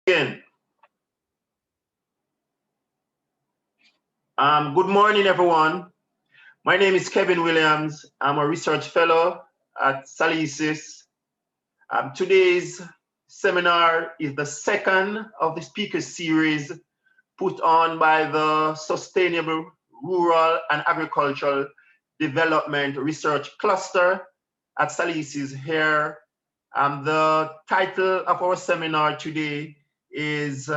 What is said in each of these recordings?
Again. Good morning, everyone. My name is Kevin Williams. I'm a research fellow at SALISES. Today's seminar is the second of the speaker series put on by the Sustainable Rural and Agricultural Development Research Cluster at SALISES here. The title of our seminar today is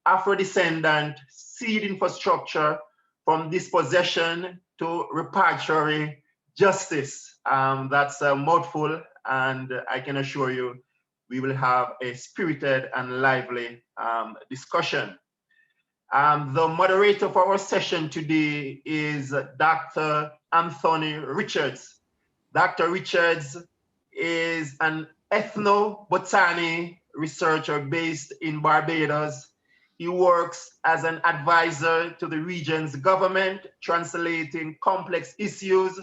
Afrodescendant Seed Infrastructure from Dispossession to Reparatory Justice. That's a mouthful, and I can assure you we will have a spirited and lively discussion. The moderator for our session today is Dr. Anthony Richards. Dr. Richards is an ethnobotany researcher based in Barbados. He works as an advisor to the region's government, translating complex issues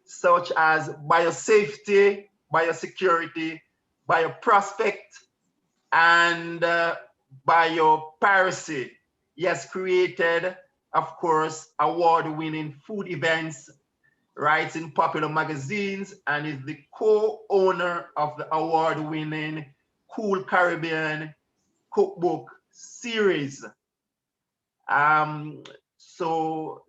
such as biosafety, biosecurity, bioprospect, and biopiracy. He has created, of course, award-winning food events, writes in popular magazines, and is the co-owner of the award-winning Cool Caribbean cookbook series. So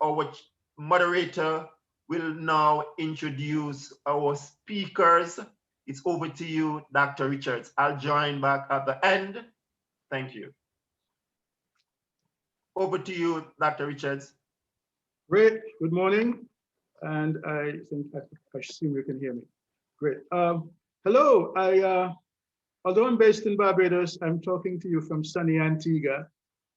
our moderator will now introduce our speakers. It's over to you, Dr. Richards. I'll join back at the end. Thank you. Over to you, Dr. Richards. Great, good morning. And I assume you can hear me. Great. Hello, although I'm based in Barbados, I'm talking to you from sunny Antigua,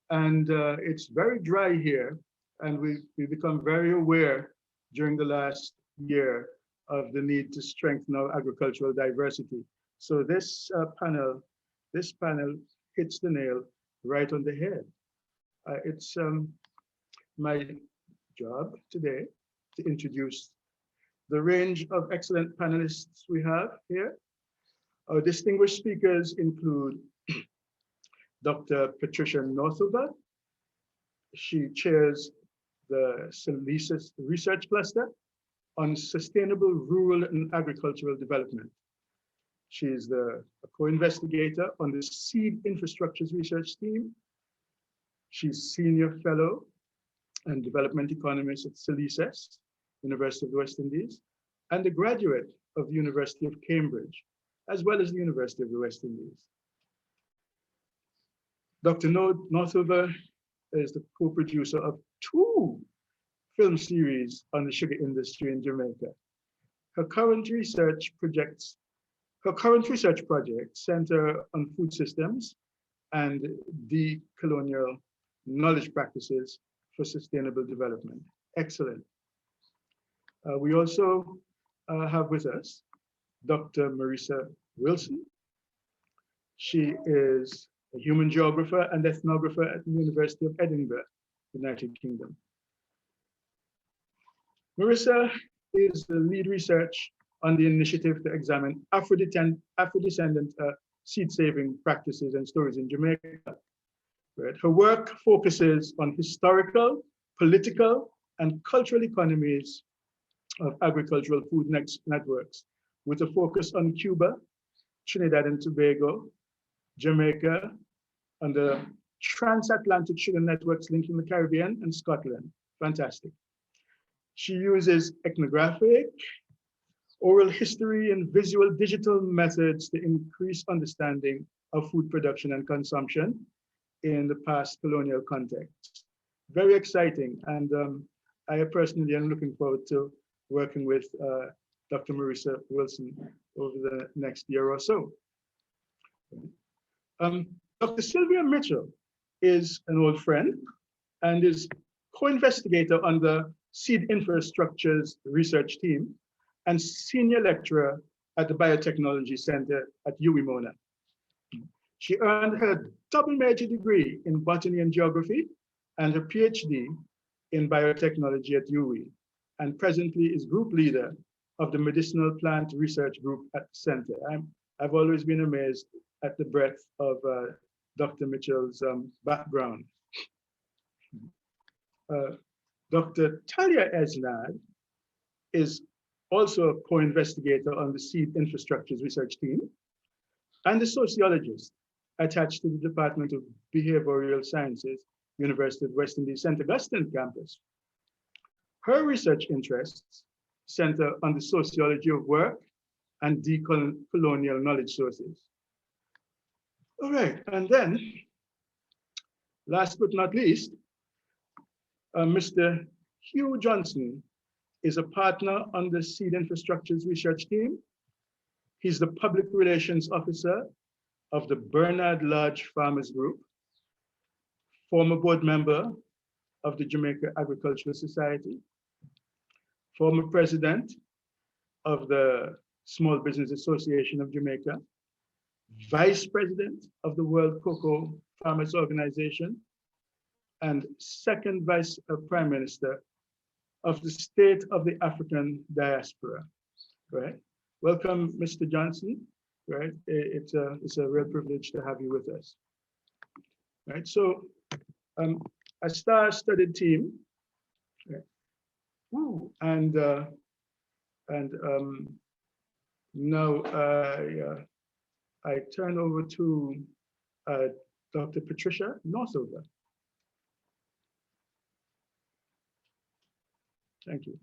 and it's very dry here, and we've become very aware during the last year of the need to strengthen our agricultural diversity. So this panel hits the nail right on the head. It's my job today to introduce the range of excellent panelists we have here. Our distinguished speakers include Dr. Patricia Northover. She chairs the SALISES Research Cluster on Sustainable Rural and Agricultural Development. She is the co-investigator on the Seed Infrastructures Research Team. She's Senior Fellow and Development Economist at SALISES, University of the West Indies, and a graduate of the University of Cambridge, as well as the University of the West Indies. Dr. Northover is the co-producer of 2 film series on the sugar industry in Jamaica. Her current research projects center on food systems and decolonial knowledge practices for sustainable development. Excellent. We also have with us Dr. Marisa Wilson. She is a human geographer and ethnographer at the University of Edinburgh, United Kingdom. Marisa is the lead research on the initiative to examine Afrodescendant seed-saving practices and stories in Jamaica. Right. Her work focuses on historical, political, and cultural economies of agricultural food networks, with a focus on Cuba, Trinidad and Tobago, Jamaica, and the transatlantic sugar networks linking the Caribbean and Scotland. Fantastic. She uses ethnographic, oral history, and visual digital methods to increase understanding of food production and consumption in the past colonial context. Very exciting, and I personally am looking forward to working with Dr. Marisa Wilson over the next year or so. Dr. Sylvia Mitchell is an old friend and is co-investigator on the Seed Infrastructures Research Team and senior lecturer at the Biotechnology Center at UWI Mona. She earned her double major degree in botany and geography and her PhD in biotechnology at UWI, and presently is group leader of the Medicinal Plant Research Group at the center. I've always been amazed at the breadth of Dr. Mitchell's background. Dr. Talia Esnard is also a co-investigator on the Seed Infrastructures Research Team and a sociologist attached to the Department of Behavioural Sciences, University of West Indies, St. Augustine campus. Her research interests center on the sociology of work and decolonial knowledge sources. All right, and then, last but not least, Mr. Hugh Johnson is a partner on the Seed Infrastructures Research Team. He's the Public Relations Officer of the Bernard Lodge Farmers Group, former board member of the Jamaica Agricultural Society, former president of the Small Business Association of Jamaica, vice president of the World Cocoa Farmers Organization, and second vice prime minister of the State of the African Diaspora. Right? Welcome, Mr. Johnson. Right? It's a real privilege to have you with us. Right? So, a star-studded team. Right? Ooh, and now I turn over to Dr. Patricia Northover. Thank you.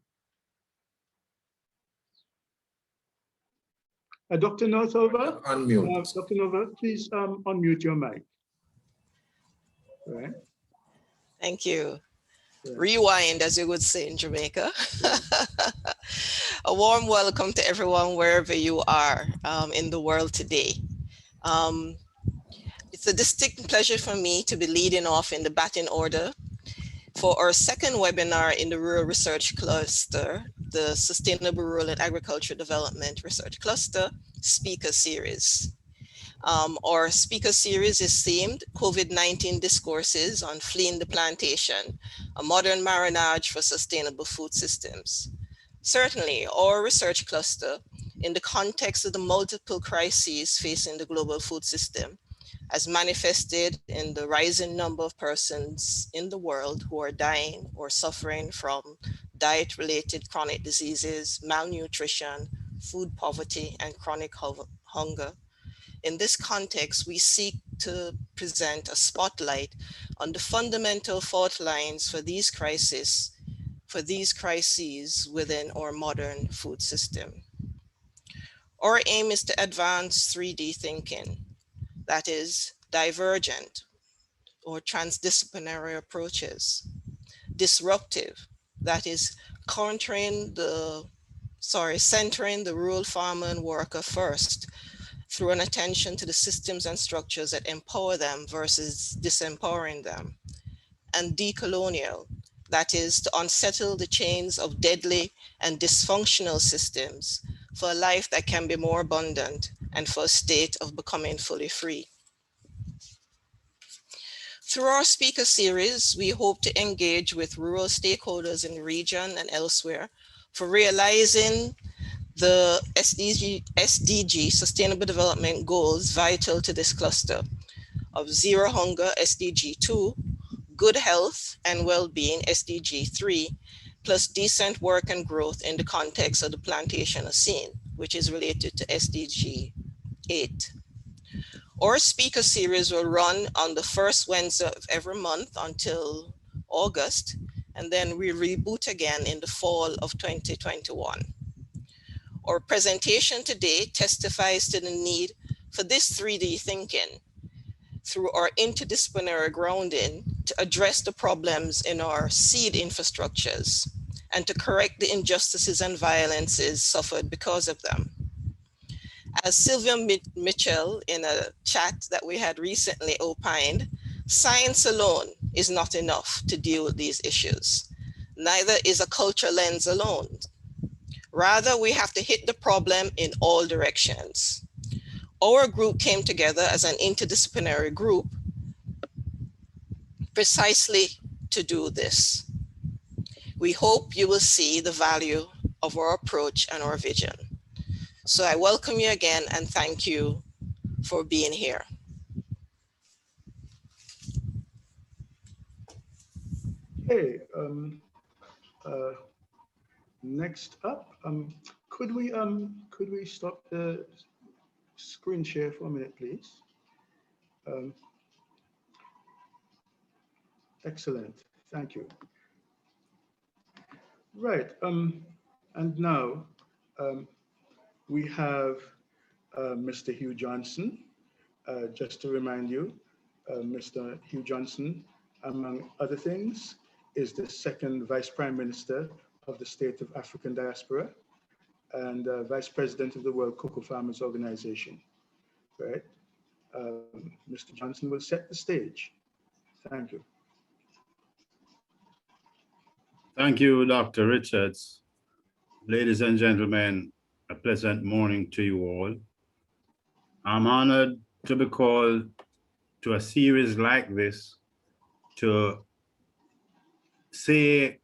Dr. Northover, unmute. Dr. Northover, please unmute your mic. All right. Thank you. Rewind, as you would say in Jamaica. A warm welcome to everyone wherever you are in the world today. It's a distinct pleasure for me to be leading off in the batting order for our second webinar in the Rural Research Cluster, the Sustainable Rural and Agricultural Development Research Cluster Speaker Series. Our speaker series is themed COVID-19 Discourses on Fleeing the Plantation, a Modern Marinage for Sustainable Food Systems. Certainly, our research cluster, in the context of the multiple crises facing the global food system, as manifested in the rising number of persons in the world who are dying or suffering from diet-related chronic diseases, malnutrition, food poverty, and chronic hunger. In this context, we seek to present a spotlight on the fundamental fault lines for these crises within our modern food system. Our aim is to advance 3D thinking, that is divergent or transdisciplinary approaches, disruptive, that is centering the rural farmer and worker first through an attention to the systems and structures that empower them versus disempowering them, and decolonial, that is to unsettle the chains of deadly and dysfunctional systems for a life that can be more abundant and for a state of becoming fully free. Through our speaker series, we hope to engage with rural stakeholders in the region and elsewhere for realizing the SDG Sustainable Development Goals vital to this cluster of Zero Hunger, SDG 2, Good Health and Well-being, SDG 3, plus decent work and growth in the context of the plantation scene, which is related to SDG 8. Our speaker series will run on the first Wednesday of every month until August, and then we reboot again in the fall of 2021. Our presentation today testifies to the need for this 3D thinking through our interdisciplinary grounding to address the problems in our seed infrastructures and to correct the injustices and violences suffered because of them. As Sylvia Mitchell in a chat that we had recently opined, science alone is not enough to deal with these issues. Neither is a culture lens alone. Rather, we have to hit the problem in all directions. Our group came together as an interdisciplinary group precisely to do this. We hope you will see the value of our approach and our vision. So I welcome you again and thank you for being here. Okay. Next up, could we stop the screen share for a minute, please? Excellent. Thank you. Right. And now we have Mr. Hugh Johnson. Just to remind you, Mr. Hugh Johnson, among other things, is the second Vice Prime Minister of the State of African Diaspora and Vice President of the World Cocoa Farmers Organization, right? Mr. Johnson will set the stage. Thank you. Thank you, Dr. Richards. Ladies and gentlemen, a pleasant morning to you all. I'm honored to be called to a series like this to say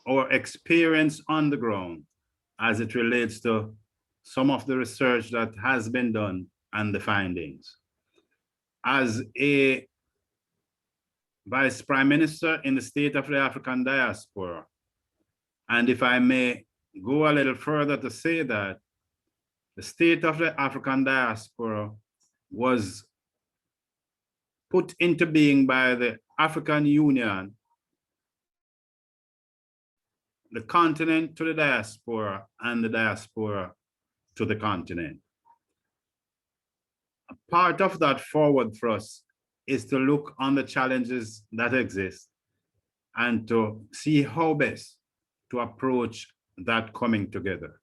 our experience on the ground as it relates to some of the research that has been done and the findings. As a Vice Prime Minister in the State of the African Diaspora, and if I may go a little further to say that the State of the African Diaspora was put into being by the African Union, the continent to the diaspora, and the diaspora to the continent. A part of that forward thrust is to look on the challenges that exist and to see how best to approach that coming together.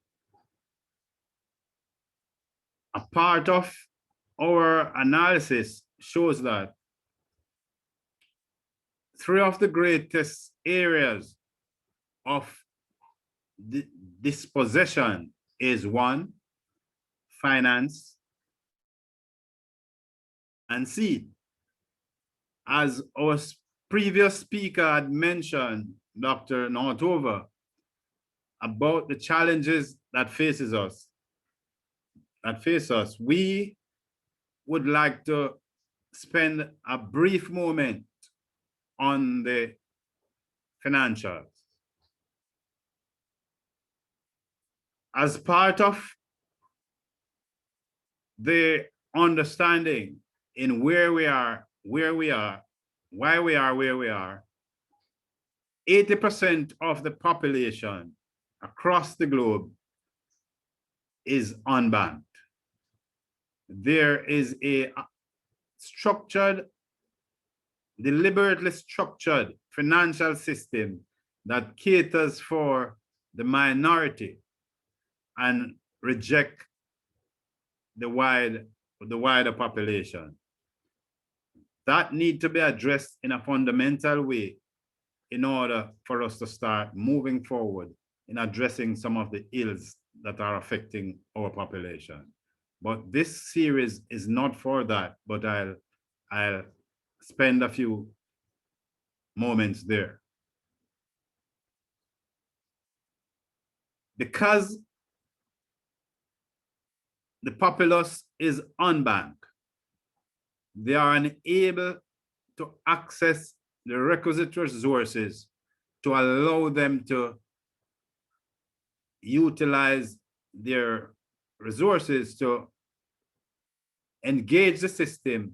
A part of our analysis shows that three of the greatest areas of dispossession is one, finance, and seed. As our previous speaker had mentioned, Dr. Northover, about the challenges that face us, we would like to spend a brief moment on the financials. As part of the understanding in where we are, why we are where we are, 80% of the population across the globe is unbanked. There is a structured, deliberately structured financial system that caters for the minority and reject the wider population. That need to be addressed in a fundamental way in order for us to start moving forward in addressing some of the ills that are affecting our population. But this series is not for that, but I'll spend a few moments there. Because the populace is unbanked, they are unable to access the requisite resources to allow them to utilize their resources to engage the system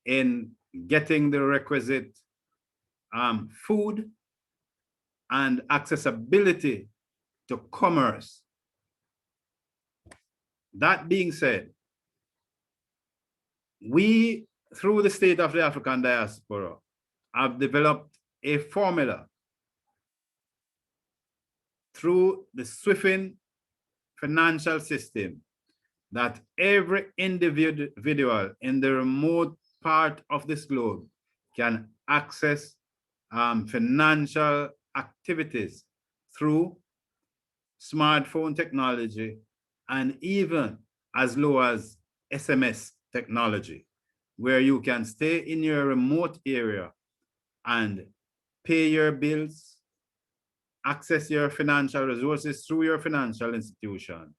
in getting the requisite food and accessibility to commerce. That being said, we, through the State of the African Diaspora, have developed a formula through the SWIFT financial system that every individual in the remote part of this globe can access financial activities through smartphone technology and even as low as SMS technology, where you can stay in your remote area and pay your bills, access your financial resources through your financial institution,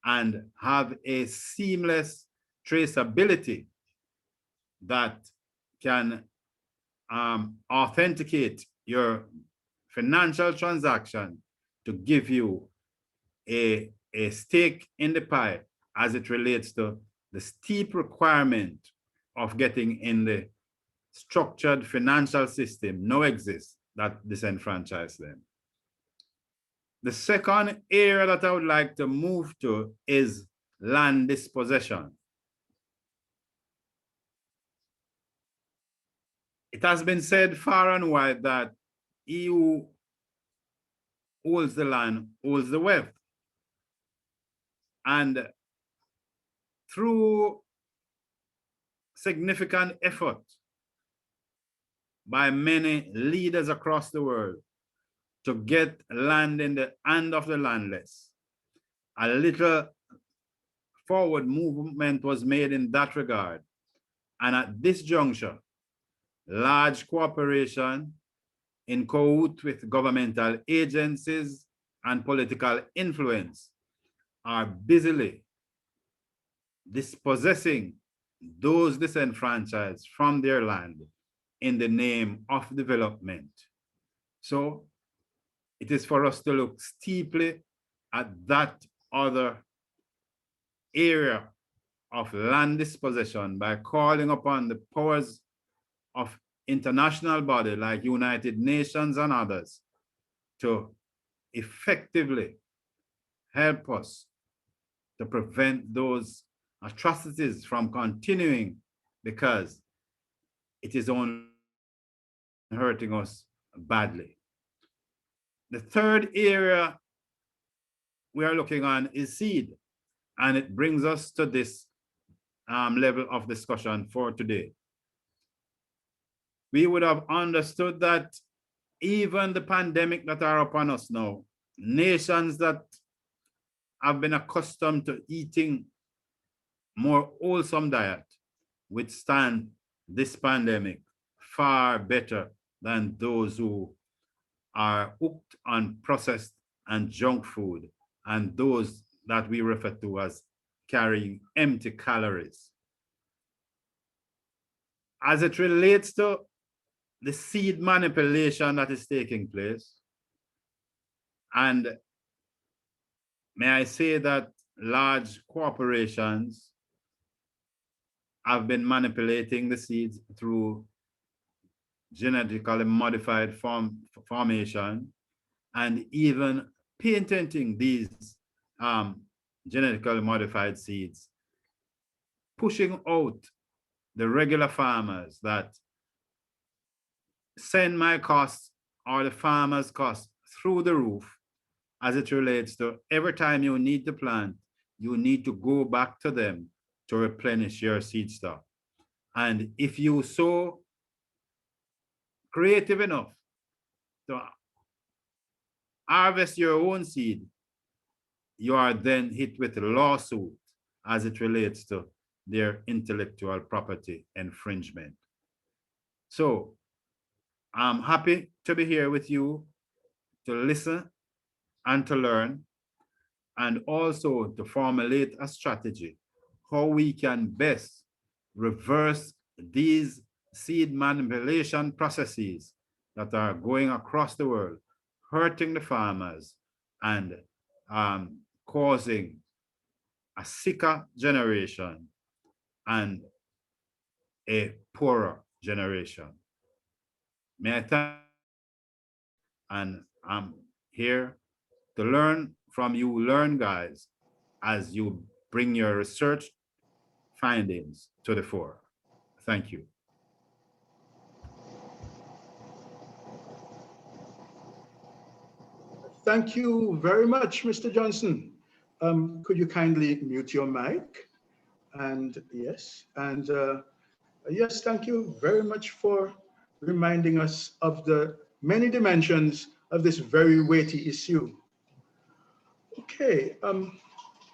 and have a seamless traceability that can authenticate your financial transaction to give you a stake in the pie as it relates to the steep requirement of getting in the structured financial system now exists that disenfranchise them. The second area that I would like to move to is land dispossession. It has been said far and wide that he who owns the land owns the wealth. And through significant effort by many leaders across the world to get land in the hand of the landless, a little forward movement was made in that regard. And at this juncture, large cooperation in cahoots with governmental agencies and political influence are busily dispossessing those disenfranchised from their land in the name of development. So it is for us to look steeply at that other area of land dispossession by calling upon the powers of international bodies like United Nations and others to effectively help us to prevent those atrocities from continuing, because it is only hurting us badly. The third area we are looking on is seed, and it brings us to this level of discussion for today. We would have understood that even the pandemic that are upon us now, nations that have been accustomed to eating more wholesome diet withstand this pandemic far better than those who are hooked on processed and junk food and those that we refer to as carrying empty calories. As it relates to the seed manipulation that is taking place, and may I say that large corporations have been manipulating the seeds through genetically modified formation and even patenting these genetically modified seeds, pushing out the regular farmers that send my costs or the farmer's costs through the roof as it relates to every time you need to plant, you need to go back to them to replenish your seed stock. And if you so creative enough to harvest your own seed, you are then hit with a lawsuit as it relates to their intellectual property infringement. So I'm happy to be here with you to listen and to learn, and also to formulate a strategy how we can best reverse these seed manipulation processes that are going across the world, hurting the farmers and causing a sicker generation and a poorer generation. May I thank you, and I'm here to learn from you, learn guys, as you bring your research findings to the fore. Thank you. Thank you very much, Mr. Johnson. Could you kindly mute your mic? And yes, yes, thank you very much for reminding us of the many dimensions of this very weighty issue. Okay,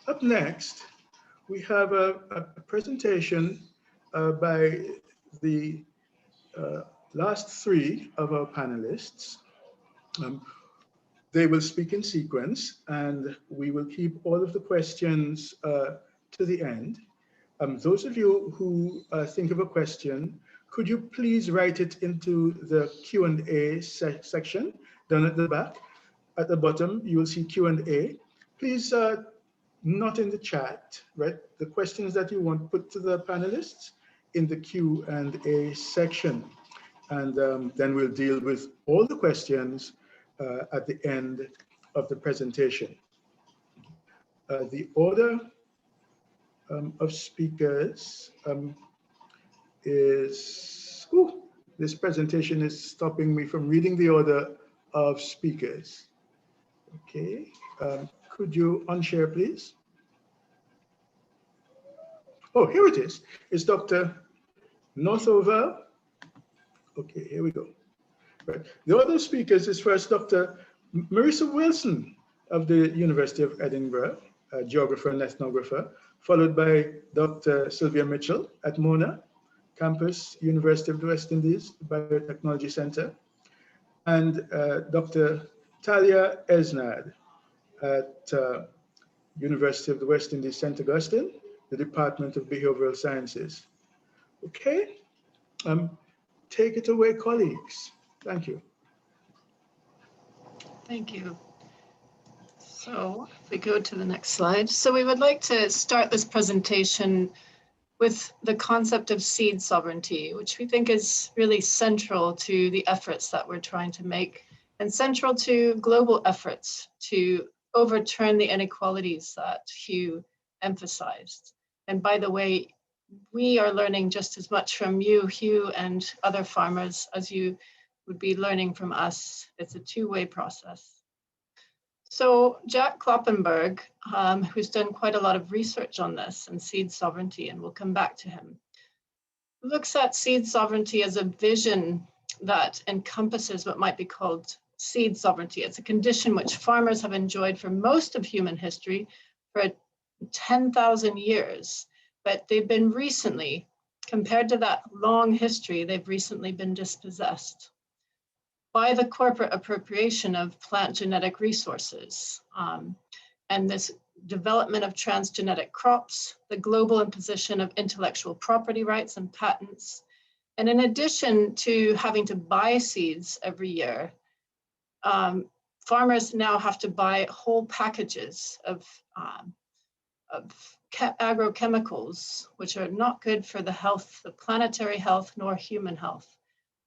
up next, we have a presentation by the last three of our panelists. They will speak in sequence, and we will keep all of the questions to the end. Those of you who think of a question, could you please write it into the Q&A section down at the back? At the bottom, you will see Q&A. Please, not in the chat, right? The questions that you want put to the panelists in the Q&A section. And then we'll deal with all the questions at the end of the presentation. The order of speakers is, this presentation is stopping me from reading the order of speakers. Okay, could you unshare, please? Oh, here it is. It's Dr. Northover. Okay, here we go. Right. The order of speakers is first Dr. Marisa Wilson of the University of Edinburgh, a geographer and ethnographer, followed by Dr. Sylvia Mitchell at Mona campus, University of the West Indies, Biotechnology Center, and Dr. Talia Esnard at University of the West Indies, St. Augustine, the Department of Behavioral Sciences. Okay, take it away, colleagues. Thank you. Thank you. So if we go to the next slide. So we would like to start this presentation with the concept of seed sovereignty, which we think is really central to the efforts that we're trying to make and central to global efforts to overturn the inequalities that Hugh emphasized. And by the way, we are learning just as much from you, Hugh, and other farmers as you would be learning from us. It's a two-way process. So Jack Kloppenberg, who's done quite a lot of research on this and seed sovereignty, and we'll come back to him, looks at seed sovereignty as a vision that encompasses what might be called seed sovereignty. It's a condition which farmers have enjoyed for most of human history for 10,000 years, but they've been recently, compared to that long history, they've recently been dispossessed by the corporate appropriation of plant genetic resources and this development of transgenic crops, the global imposition of intellectual property rights and patents. And in addition to having to buy seeds every year, farmers now have to buy whole packages of agrochemicals, which are not good for the health, the planetary health, nor human health.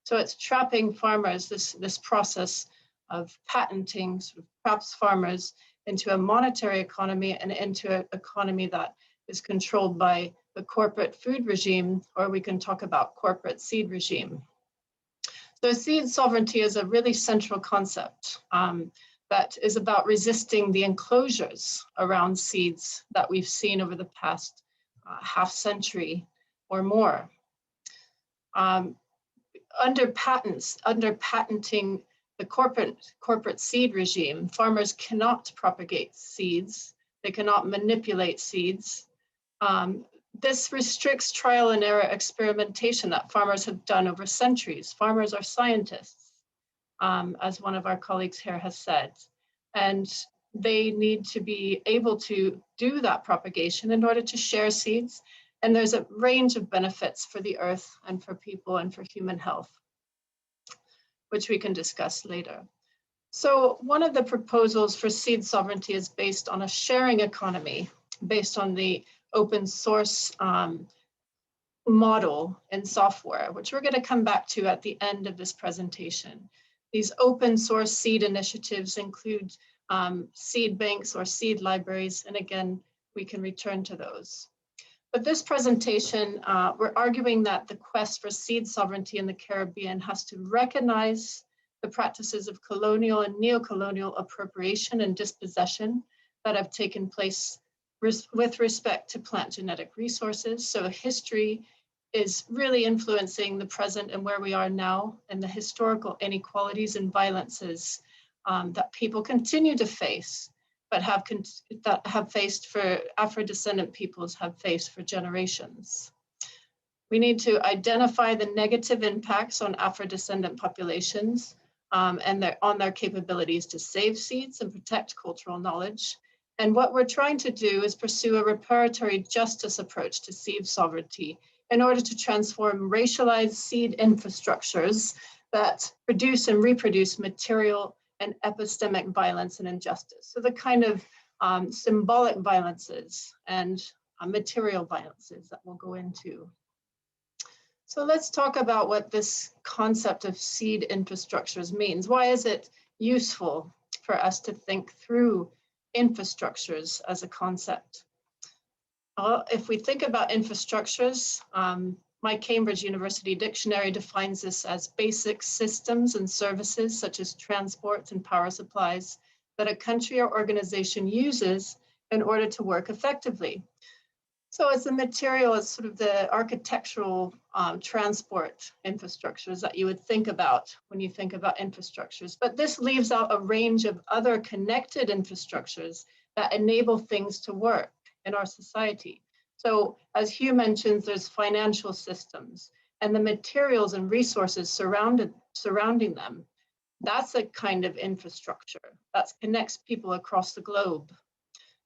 So it's trapping farmers, this process of patenting sort of traps farmers into a monetary economy and into an economy that is controlled by the corporate food regime, or we can talk about corporate seed regime. So seed sovereignty is a really central concept that is about resisting the enclosures around seeds that we've seen over the past half century or more. Under patenting the corporate seed regime, farmers cannot propagate seeds. They cannot manipulate seeds. This restricts trial and error experimentation that farmers have done over centuries. Farmers are scientists, as one of our colleagues here has said, and they need to be able to do that propagation in order to share seeds. And there's a range of benefits for the earth and for people and for human health, which we can discuss later. So one of the proposals for seed sovereignty is based on a sharing economy, based on the open source model in software, which we're going to come back to at the end of this presentation. These open source seed initiatives include seed banks or seed libraries, and again, we can return to those. But this presentation, we're arguing that the quest for seed sovereignty in the Caribbean has to recognize the practices of colonial and neo-colonial appropriation and dispossession that have taken place with respect to plant genetic resources. So history is really influencing the present and where we are now, and the historical inequalities and violences that people continue to face, but have faced for Afrodescendant peoples have faced for generations. We need to identify the negative impacts on Afrodescendant populations and on their capabilities to save seeds and protect cultural knowledge. And what we're trying to do is pursue a reparatory justice approach to seed sovereignty in order to transform racialized seed infrastructures that produce and reproduce material and epistemic violence and injustice. So the kind of symbolic violences and material violences that we'll go into. So let's talk about what this concept of seed infrastructures means. Why is it useful for us to think through infrastructures as a concept? Well, if we think about infrastructures, my Cambridge University dictionary defines this as basic systems and services such as transport and power supplies that a country or organization uses in order to work effectively. So it's the material, it's sort of the architectural transport infrastructures that you would think about when you think about infrastructures. But this leaves out a range of other connected infrastructures that enable things to work in our society. So as Hugh mentions, there's financial systems and the materials and resources surrounding them. That's a kind of infrastructure that connects people across the globe.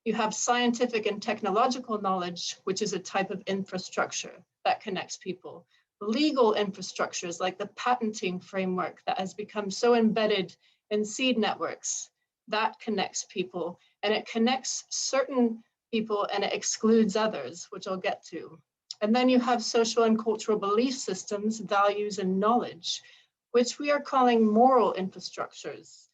You have scientific and technological knowledge, which is a type of infrastructure that connects people. Legal infrastructures like the patenting framework that has become so embedded in seed networks, that connects people, and it connects certain people and it excludes others, which I'll get to. And then you have social and cultural belief systems, values, and knowledge, which we are calling moral infrastructures.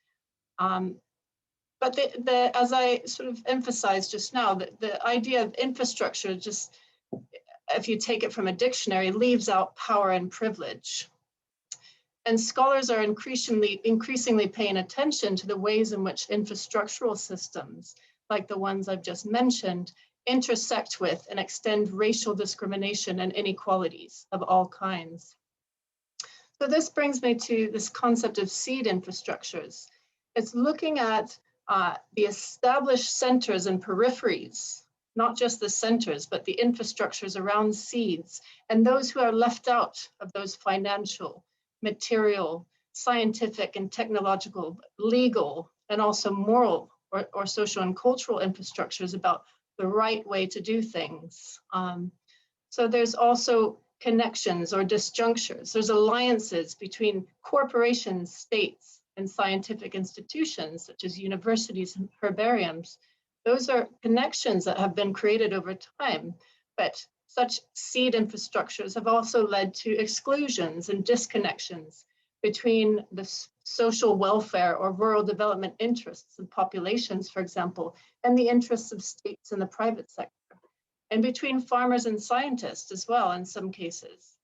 But as I sort of emphasized just now, the idea of infrastructure, just if you take it from a dictionary, leaves out power and privilege. And scholars are increasingly paying attention to the ways in which infrastructural systems, like the ones I've just mentioned, intersect with and extend racial discrimination and inequalities of all kinds. So this brings me to this concept of seed infrastructures. It's looking at the established centers and peripheries, not just the centers, but the infrastructures around seeds, and those who are left out of those financial, material, scientific and technological, legal, and also moral or social and cultural infrastructures about the right way to do things. So there's also connections or disjunctures. There's alliances between corporations, states, and scientific institutions, such as universities and herbariums. Those are connections that have been created over time, but such seed infrastructures have also led to exclusions and disconnections between the social welfare or rural development interests of populations, for example, and the interests of states and the private sector, and between farmers and scientists as well in some cases.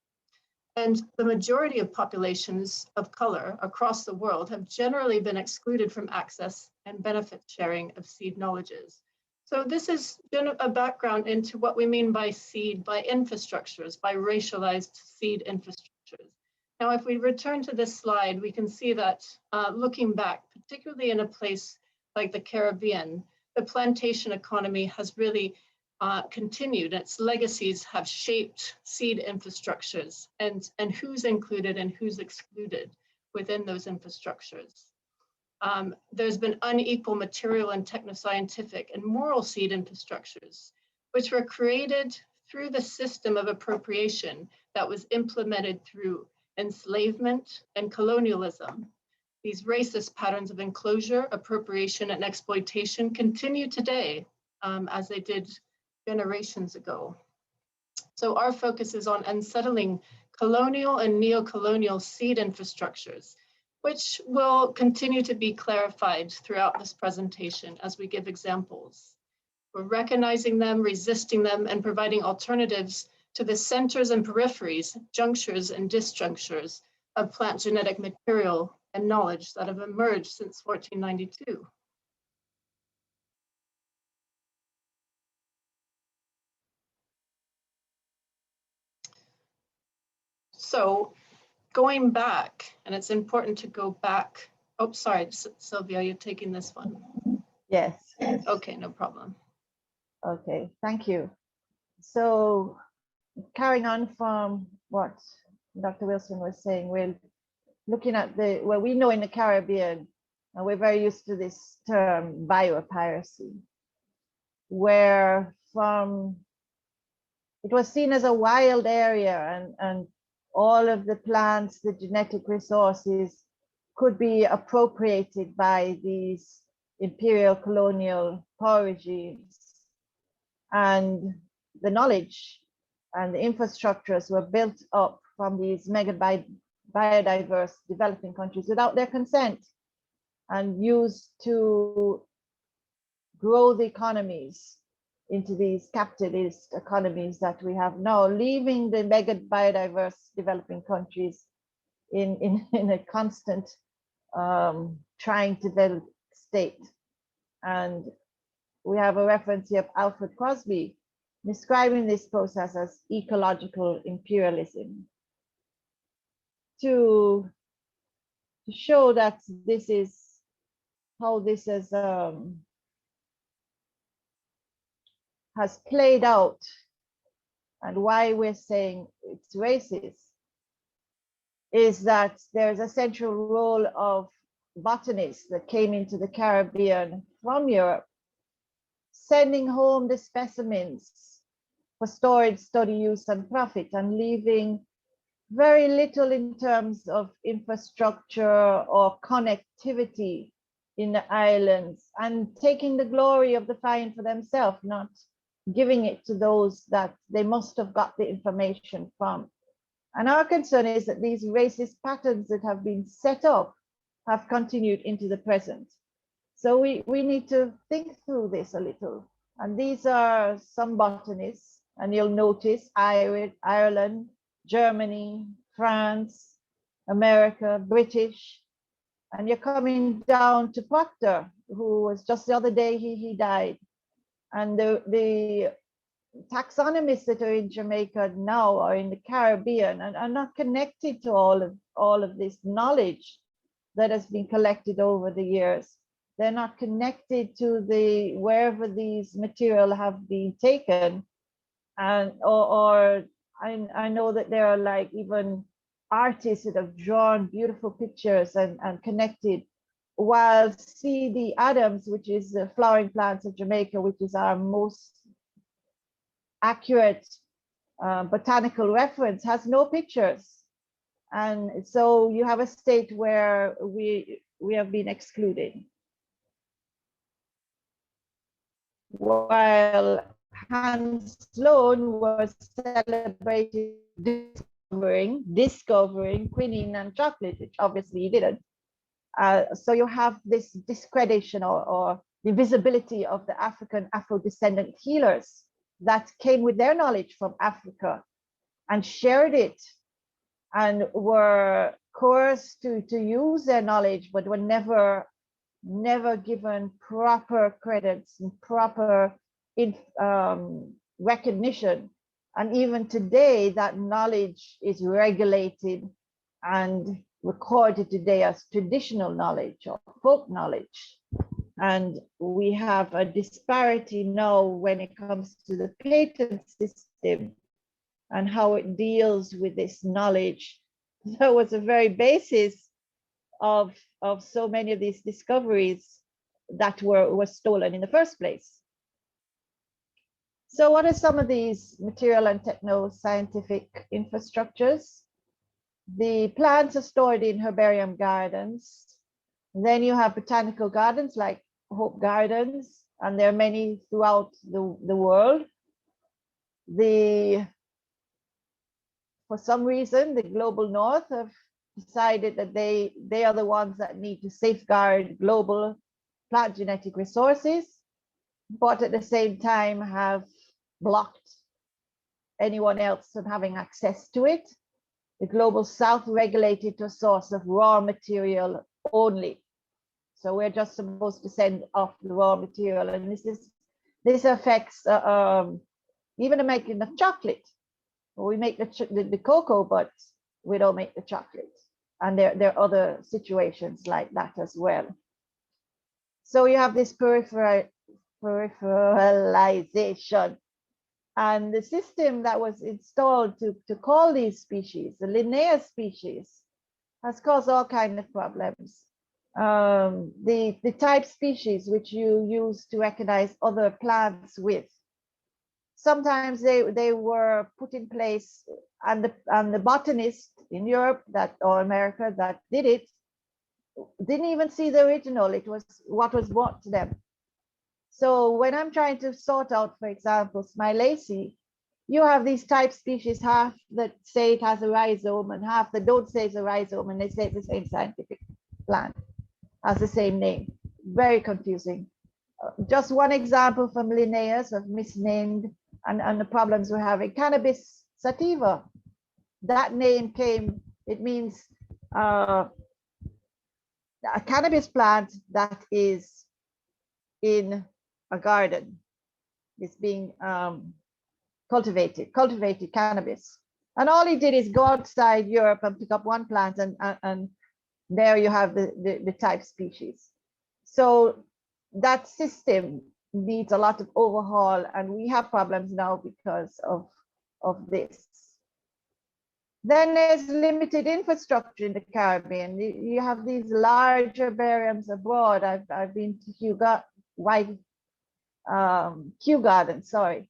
And the majority of populations of color across the world have generally been excluded from access and benefit sharing of seed knowledges. So this is a background into what we mean by seed, by infrastructures, by racialized seed infrastructures. Now, if we return to this slide, we can see that looking back, particularly in a place like the Caribbean, the plantation economy has really continued. Its legacies have shaped seed infrastructures and who's included and who's excluded within those infrastructures. There's been unequal material and technoscientific and moral seed infrastructures, which were created through the system of appropriation that was implemented through enslavement and colonialism. These racist patterns of enclosure, appropriation, and exploitation continue today as they did generations ago. So our focus is on unsettling colonial and neo-colonial seed infrastructures, which will continue to be clarified throughout this presentation as we give examples. We're recognizing them, resisting them, and providing alternatives to the centers and peripheries, junctures and disjunctures of plant genetic material and knowledge that have emerged since 1492. So going back, and it's important to go back. Oh, sorry, Sylvia, you're taking this one. Yes. Okay, no problem. Okay, thank you. So carrying on from what Dr. Wilson was saying, we're looking at well, we know in the Caribbean, and we're very used to this term biopiracy, where from it was seen as a wild area, and all of the plants, the genetic resources could be appropriated by these imperial colonial power regimes. And the knowledge and the infrastructures were built up from these mega biodiverse developing countries without their consent, and used to grow the economies into these capitalist economies that we have now, leaving the mega biodiverse developing countries in a constant trying to develop state. And we have a reference here of Alfred Crosby describing this process as ecological imperialism, to show that this is how this has played out, and why we're saying it's racist is that there's a central role of botanists that came into the Caribbean from Europe, sending home the specimens for storage, study, use, and profit, and leaving very little in terms of infrastructure or connectivity in the islands, and taking the glory of the find for themselves, not giving it to those that they must have got the information from. And our concern is that these racist patterns that have been set up have continued into the present. So we need to think through this a little. And these are some botanists, and you'll notice Ireland, Germany, France, America, British, and you're coming down to Proctor, who was just the other day, he died. And the taxonomists that are in Jamaica now are in the Caribbean and are not connected to all of this knowledge that has been collected over the years. They're not connected to the wherever these material have been taken, and or I know that there are like even artists that have drawn beautiful pictures and connected, while C.D. Adams, which is the flowering plants of Jamaica, which is our most accurate botanical reference, has no pictures. And so you have a state where we have been excluded. While Hans Sloane was celebrating discovering quinine and chocolate, which obviously he didn't. So you have this discredition or the visibility of the African Afro-descendant healers that came with their knowledge from Africa and shared it, and were coerced to use their knowledge, but were never given proper credits and proper recognition. And even today, that knowledge is regulated and recorded today as traditional knowledge or folk knowledge. And we have a disparity now when it comes to the patent system and how it deals with this knowledge. That was the very basis of so many of these discoveries that were stolen in the first place. So what are some of these material and techno-scientific infrastructures? The plants are stored in herbarium gardens. Then you have botanical gardens like Hope Gardens, and there are many throughout the world. For some reason, the global north have decided that they are the ones that need to safeguard global plant genetic resources, but at the same time have blocked anyone else from having access to it. The global south regulated to a source of raw material only. So we're just supposed to send off the raw material, and this affects even the making of chocolate. We make the cocoa, but we don't make the chocolate. And there are other situations like that as well. So you have this peripheralization, and the system that was installed to call these species, the Linnaeus species, has caused all kinds of problems. The type species which you use to recognize other plants with sometimes they were put in place, and the botanist in Europe or America that did it didn't even see the original. It was what was brought to them. So when I'm trying to sort out, for example, Smilacea, you have these type species, half that say it has a rhizome and half that don't say it's a rhizome, and they say it's the same scientific plant, has the same name. Very confusing. Just one example from Linnaeus of misnamed and the problems we're having. Cannabis sativa, that name came, it means a cannabis plant that is in a garden. It's being cultivated cannabis. And all he did is go outside Europe and pick up one plant, and there you have the type species. So that system needs a lot of overhaul, and we have problems now because of this. Then there's limited infrastructure in the Caribbean. You have these large herbariums abroad. I've been to Kew Garden, sorry.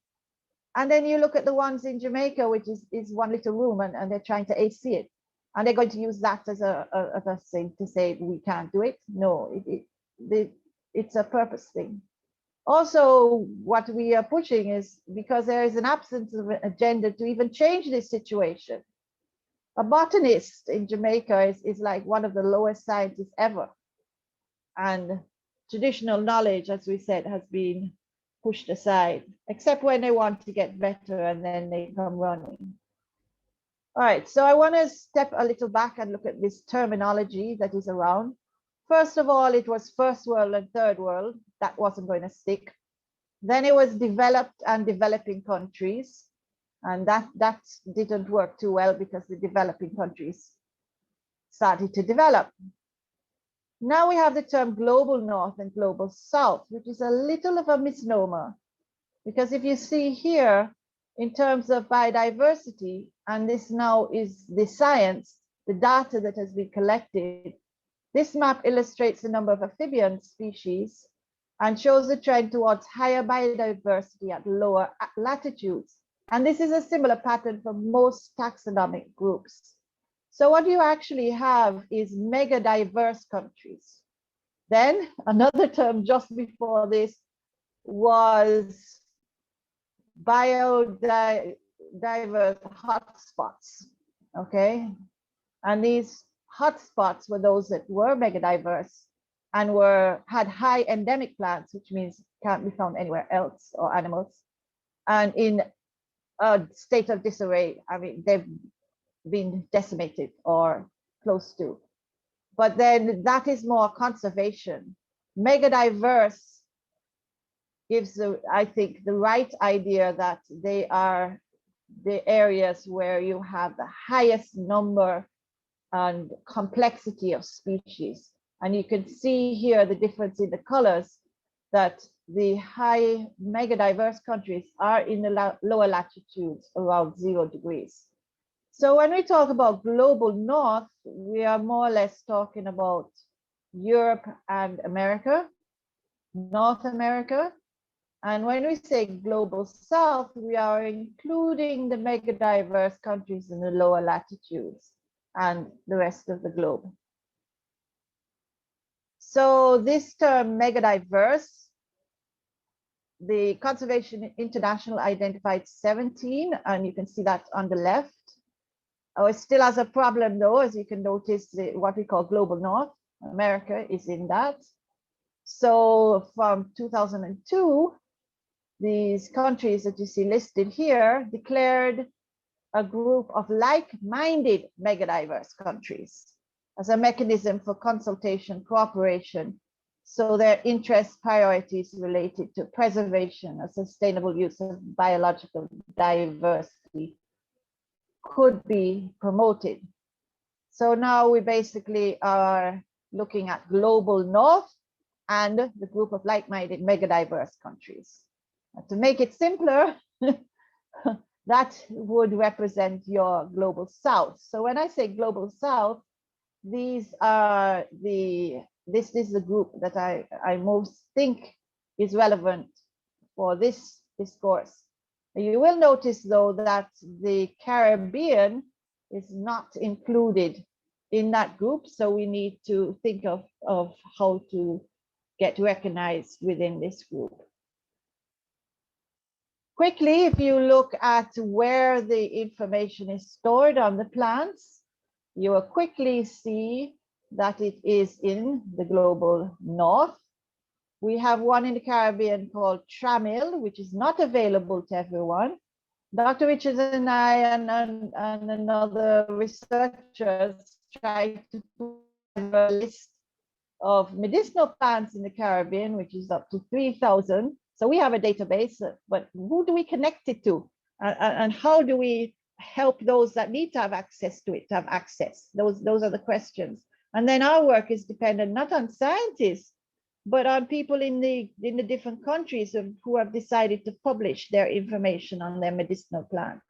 And then you look at the ones in Jamaica, which is one little room, and they're trying to AC it. And they're going to use that as a thing to say we can't do it. No, it's a purpose thing. Also, what we are pushing is because there is an absence of an agenda to even change this situation. A botanist in Jamaica is like one of the lowest scientists ever. And traditional knowledge, as we said, has been pushed aside, except when they want to get better, and then they come running. All right, so I want to step a little back and look at this terminology that is around. First of all, it was first world and third world. That wasn't going to stick. Then it was developed and developing countries. And that didn't work too well because the developing countries started to develop. Now we have the term global north and global south, which is a little of a misnomer. Because if you see here, in terms of biodiversity, and this now is the science, the data that has been collected, this map illustrates the number of amphibian species and shows the trend towards higher biodiversity at lower latitudes. And this is a similar pattern for most taxonomic groups. So what you actually have is mega diverse countries. Then another term just before this was biodiverse hotspots, okay? And these hotspots were those that were mega diverse and had high endemic plants, which means can't be found anywhere else, or animals, and in a state of disarray. I mean, they've been decimated or close to. But then that is more conservation. Mega diverse gives, I think, the right idea that they are the areas where you have the highest number and complexity of species. And you can see here the difference in the colors, that the high mega diverse countries are in the lower latitudes around 0 degrees. So when we talk about global north, we are more or less talking about Europe and America, North America. And when we say global south, we are including the mega diverse countries in the lower latitudes and the rest of the globe. So this term mega diverse, the Conservation International identified 17, and you can see that on the left. It still has a problem though, as you can notice, what we call global north. America is in that. So from 2002, these countries that you see listed here declared a group of like-minded megadiverse countries as a mechanism for consultation, cooperation. So their interest priorities related to preservation and sustainable use of biological diversity could be promoted. So now we basically are looking at global north and the group of like-minded megadiverse countries. To make it simpler, that would represent your global south. So when I say global south, these are this is the group that I most think is relevant for this discourse. You will notice, though, that the Caribbean is not included in that group, so we need to think of how to get recognized within this group. Quickly, if you look at where the information is stored on the plants, you will quickly see that it is in the global north. We have one in the Caribbean called Tramil, which is not available to everyone. Dr. Richards and I and another researchers tried to put a list of medicinal plants in the Caribbean, which is up to 3,000. So we have a database, but who do we connect it to? And how do we help those that need to have access to it to have access? Those are the questions. And then our work is dependent not on scientists, but on people in the different countries who have decided to publish their information on their medicinal plants.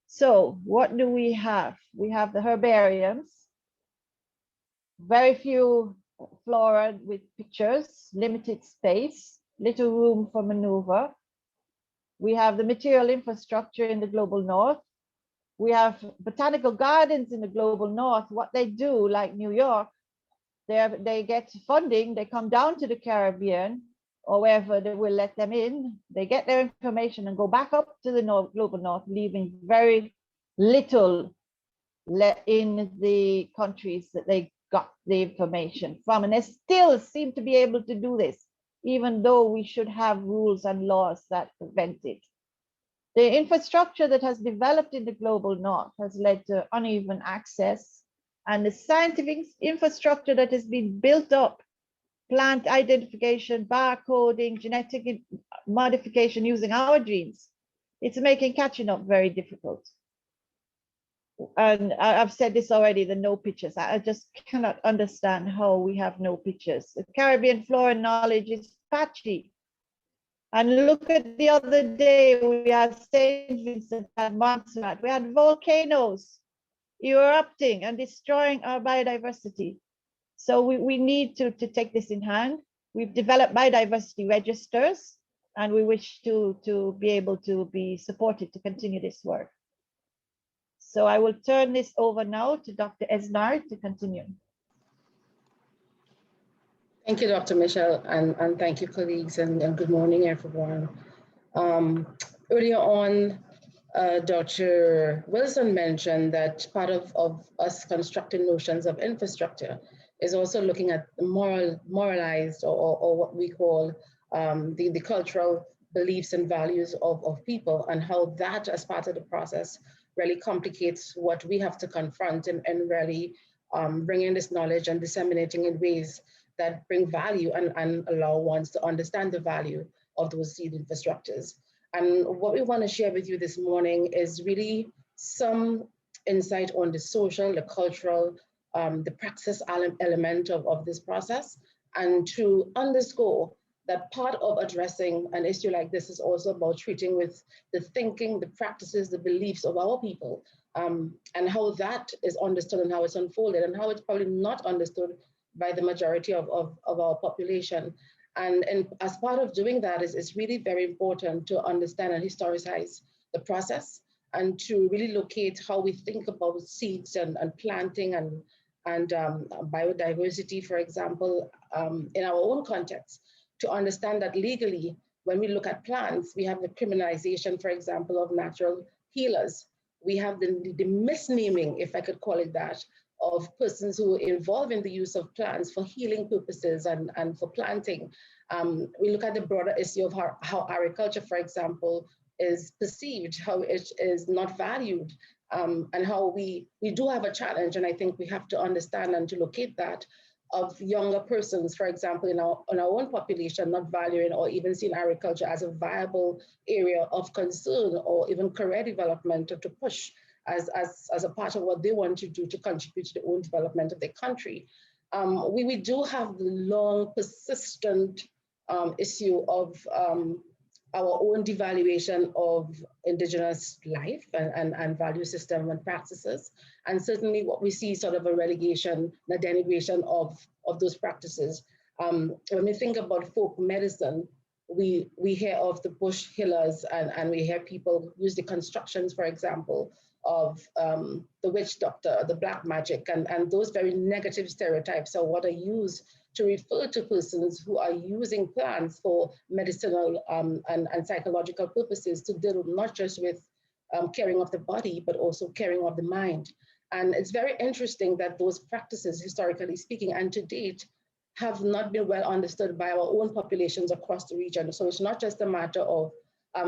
So what do we have? We have the herbariums, very few flora with pictures, limited space, little room for maneuver. We have the material infrastructure in the global north. We have botanical gardens in the global north. What they do, like New York, they get funding, they come down to the Caribbean or wherever they will let them in. They get their information and go back up to the global north, leaving very little in the countries that they got the information from. And they still seem to be able to do this, even though we should have rules and laws that prevent it. The infrastructure that has developed in the global north has led to uneven access, and the scientific infrastructure that has been built up, plant identification, barcoding, genetic modification using our genes, it's making catching up very difficult. And I've said this already, the no pictures. I just cannot understand how we have no pictures. The Caribbean flora knowledge is patchy. And look at the other day, we had St. Vincent and Montserrat. We had volcanoes erupting and destroying our biodiversity. So we need to take this in hand. We've developed biodiversity registers, and we wish to be able to be supported to continue this work. So I will turn this over now to Dr. Esnard to continue. Thank you, Dr. Mitchell, and thank you, colleagues, and good morning, everyone. Earlier on, Dr. Wilson mentioned that part of us constructing notions of infrastructure is also looking at the moralized or what we call the cultural beliefs and values of people, and how that as part of the process really complicates what we have to confront and really bringing this knowledge and disseminating in ways that bring value and allow ones to understand the value of those seed infrastructures. And what we want to share with you this morning is really some insight on the social, the cultural, the praxis element of this process, and to underscore that part of addressing an issue like this is also about treating with the thinking, the practices, the beliefs of our people, and how that is understood and how it's unfolded and how it's probably not understood by the majority of our population. And as part of doing that it's really very important to understand and historicize the process and to really locate how we think about seeds and planting and biodiversity, for example, in our own context, to understand that legally, when we look at plants, we have the criminalization, for example, of natural healers. We have the misnaming, if I could call it that, of persons who involve in the use of plants for healing purposes and for planting. We look at the broader issue of how agriculture, for example, is perceived, how it is not valued, and how we do have a challenge, and I think we have to understand and to locate that, of younger persons, for example, in our own population, not valuing or even seeing agriculture as a viable area of concern or even career development to push as a part of what they want to do to contribute to the own development of their country. We do have the long, persistent issue of our own devaluation of indigenous life and value system and practices. And certainly what we see sort of a relegation, a denigration of those practices. When we think about folk medicine, we hear of the bush healers, and we hear people use the constructions, for example, of the witch doctor, the black magic, and those very negative stereotypes are what are used to refer to persons who are using plants for medicinal and psychological purposes to deal not just with caring of the body, but also caring of the mind. And it's very interesting that those practices, historically speaking, and to date, have not been well understood by our own populations across the region. So it's not just a matter of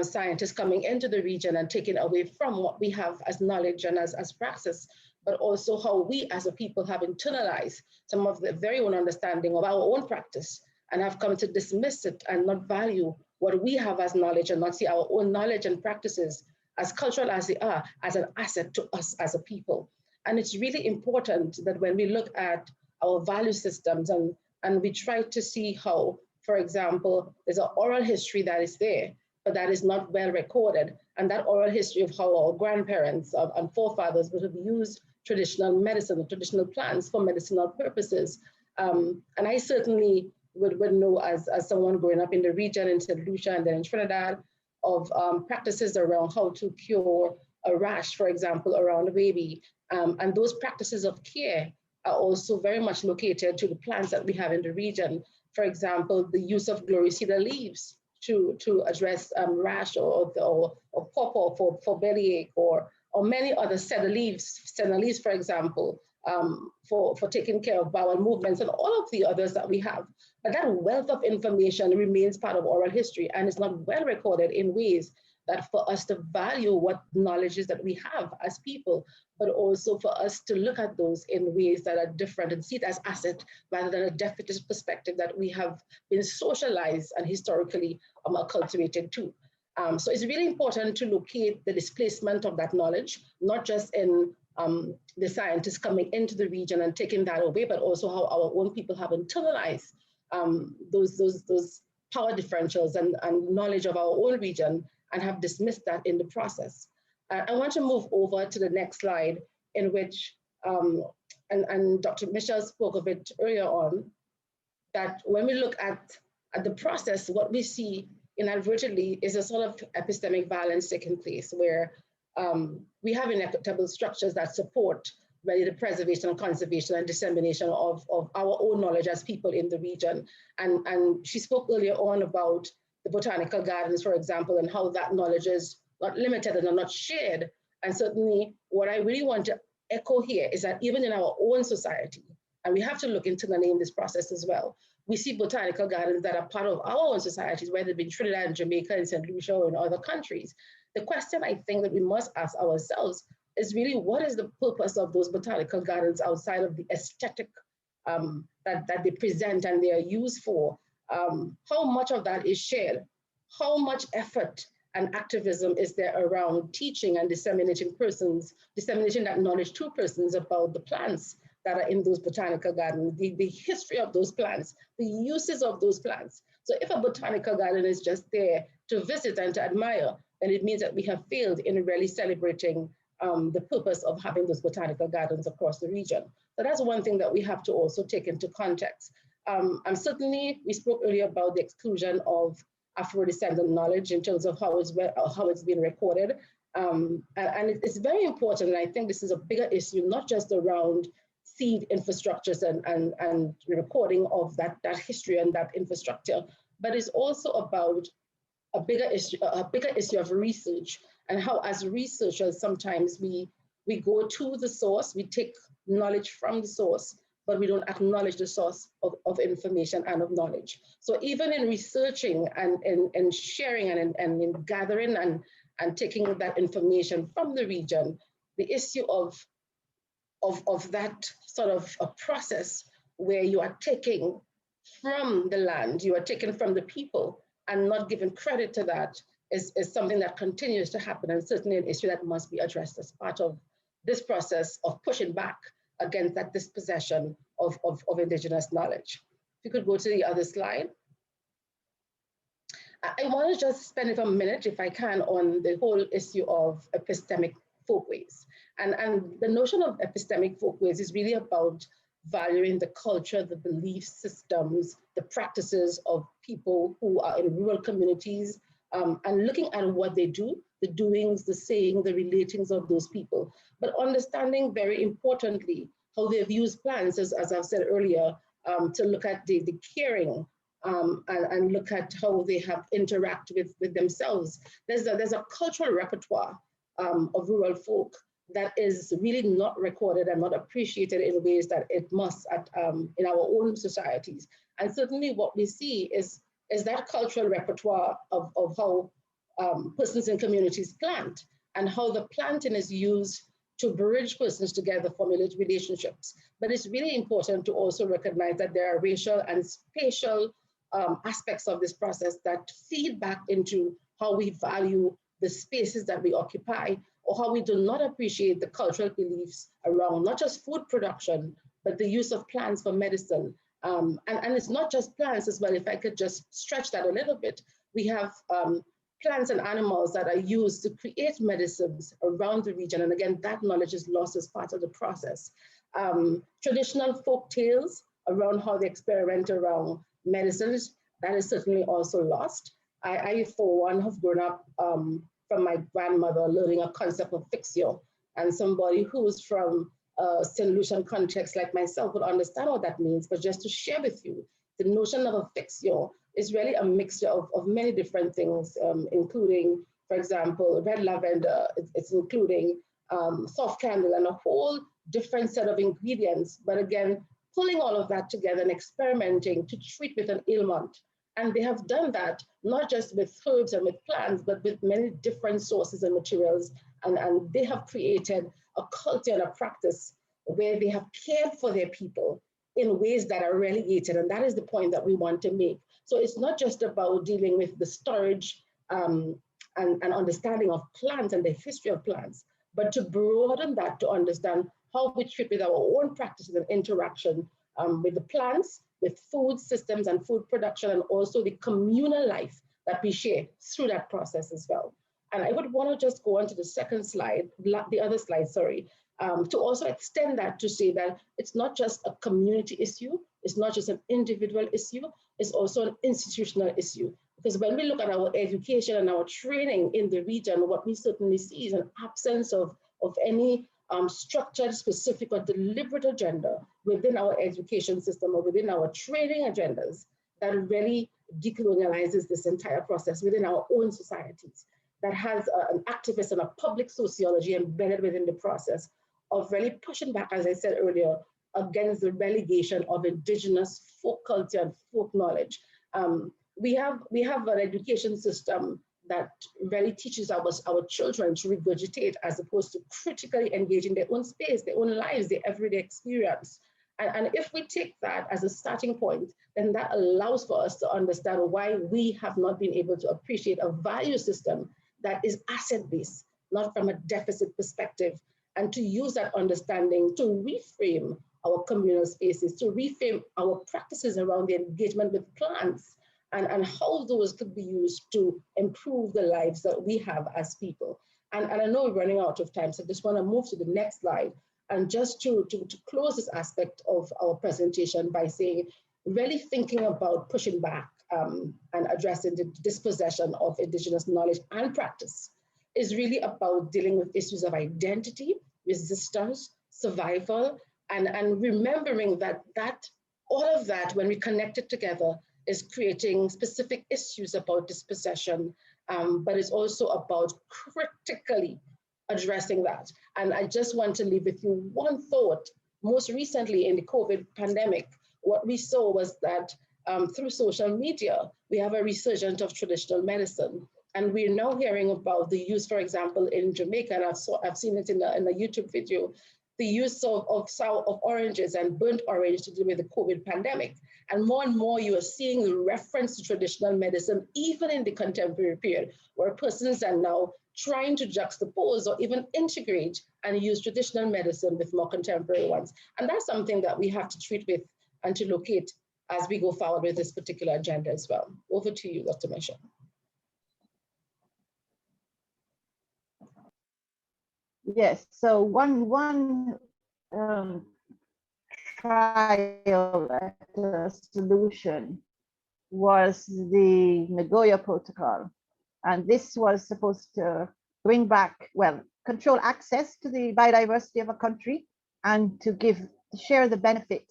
scientists coming into the region and taking away from what we have as knowledge and as praxis, but also how we as a people have internalized some of the very own understanding of our own practice and have come to dismiss it and not value what we have as knowledge and not see our own knowledge and practices, as cultural as they are, as an asset to us as a people. And it's really important that when we look at our value systems and we try to see how, for example, there's an oral history that is there, but that is not well recorded. And that oral history of how our grandparents and forefathers would have used traditional medicine, traditional plants for medicinal purposes. And I certainly would know as someone growing up in the region in St. Lucia and then in Trinidad of practices around how to cure a rash, for example, around a baby. And those practices of care are also very much located to the plants that we have in the region. For example, the use of glory cedar leaves to address rash or pawpaw for bellyache, or many other senna leaves, for example, for taking care of bowel movements and all of the others that we have. But that wealth of information remains part of oral history and is not well recorded in ways that for us to value what knowledge is that we have as people, but also for us to look at those in ways that are different and see it as asset rather than a deficit perspective that we have been socialized and historically cultivated to. So it's really important to locate the displacement of that knowledge, not just in the scientists coming into the region and taking that away, but also how our own people have internalized those power differentials and knowledge of our own region and have dismissed that in the process. I want to move over to the next slide, in which, and Dr. Mitchell spoke of it earlier on, that when we look at the process, what we see inadvertently is a sort of epistemic violence taking place, where we have inequitable structures that support really the preservation, conservation, and dissemination of our own knowledge as people in the region. And she spoke earlier on about the botanical gardens, for example, and how that knowledge is not limited and not shared. And certainly what I really want to echo here is that even in our own society, and we have to look into the name this process as well, we see botanical gardens that are part of our own societies, whether it be in Trinidad and Jamaica and St. Lucia or in other countries. The question I think that we must ask ourselves is really, what is the purpose of those botanical gardens outside of the aesthetic that they present and they are used for? How much of that is shared? How much effort and activism is there around teaching and disseminating that knowledge to persons about the plants that are in those botanical gardens, the history of those plants, the uses of those plants? So if a botanical garden is just there to visit and to admire, then it means that we have failed in really celebrating the purpose of having those botanical gardens across the region. So that's one thing that we have to also take into context. And certainly, we spoke earlier about the exclusion of Afrodescendant knowledge in terms of how it's been recorded. And it's very important, and I think this is a bigger issue, not just around seed infrastructures and recording of that history and that infrastructure, but it's also about a bigger issue of research, and how as researchers sometimes we go to the source, we take knowledge from the source, but we don't acknowledge the source of information and of knowledge. So even in researching and in sharing and in gathering and taking that information from the region, the issue of that sort of a process where you are taking from the land, you are taking from the people and not giving credit to that is something that continues to happen, and certainly an issue that must be addressed as part of this process of pushing back against that dispossession of Indigenous knowledge. If you could go to the other slide. I want to just spend a minute, if I can, on the whole issue of epistemic folkways. And the notion of epistemic folkways is really about valuing the culture, the belief systems, the practices of people who are in rural communities, and looking at what they do, the doings, the saying, the relatings of those people, but understanding very importantly how they've used plants, as I've said earlier, to look at the caring, and look at how they have interacted with themselves. There's a cultural repertoire of rural folk that is really not recorded and not appreciated in ways that it must in our own societies. And certainly what we see is that cultural repertoire of how persons in communities plant, and how the planting is used to bridge persons together, formulate relationships. But it's really important to also recognize that there are racial and spatial aspects of this process that feed back into how we value the spaces that we occupy, or how we do not appreciate the cultural beliefs around not just food production, but the use of plants for medicine. And it's not just plants as well. If I could just stretch that a little bit, we have plants and animals that are used to create medicines around the region. And again, that knowledge is lost as part of the process. Traditional folk tales around how they experiment around medicines, that is certainly also lost. I for one, have grown up from my grandmother learning a concept of fixio, and somebody who's from a St. Lucian context like myself would understand what that means. But just to share with you, the notion of a fixio is really a mixture of many different things, including, for example, red lavender, it's including soft candle and a whole different set of ingredients. But again, pulling all of that together and experimenting to treat with an ailment. And they have done that, not just with herbs and with plants, but with many different sources and materials. And they have created a culture and a practice where they have cared for their people in ways that are relegated. And that is the point that we want to make. So it's not just about dealing with the storage and understanding of plants and the history of plants, but to broaden that to understand how we treat with our own practices and interaction with the plants, with food systems and food production, and also the communal life that we share through that process as well. And I would want to just go on to the second slide, the other slide, sorry, to also extend that to say that it's not just a community issue, it's not just an individual issue, it's also an institutional issue. Because when we look at our education and our training in the region, what we certainly see is an absence of any structured, specific, or deliberate agenda within our education system or within our training agendas that really decolonializes this entire process within our own societies, that has an activist and a public sociology embedded within the process of really pushing back, as I said earlier, against the relegation of indigenous folk culture and folk knowledge. We have an education system that really teaches our children to regurgitate as opposed to critically engaging their own space, their own lives, their everyday experience. And if we take that as a starting point, then that allows for us to understand why we have not been able to appreciate a value system that is asset-based, not from a deficit perspective, and to use that understanding to reframe our communal spaces, to reframe our practices around the engagement with plants, and how those could be used to improve the lives that we have as people. And I know we're running out of time, so I just want to move to the next slide. And just to close this aspect of our presentation by saying, really thinking about pushing back and addressing the dispossession of indigenous knowledge and practice is really about dealing with issues of identity, resistance, survival, and remembering that all of that, when we connect it together, is creating specific issues about dispossession, but it's also about critically addressing that. And I just want to leave with you one thought. Most recently in the COVID pandemic, what we saw was that through social media, we have a resurgence of traditional medicine. And we're now hearing about the use, for example, in Jamaica, and I've seen it in a YouTube video, the use of oranges and burnt orange to deal with the COVID pandemic. And more you are seeing the reference to traditional medicine, even in the contemporary period, where persons are now trying to juxtapose or even integrate and use traditional medicine with more contemporary ones. And that's something that we have to treat with and to locate as we go forward with this particular agenda as well. Over to you, Dr. Mitchell. Yes, so one trial at a solution was the Nagoya Protocol. And this was supposed to bring back, well, control access to the biodiversity of a country and to share the benefit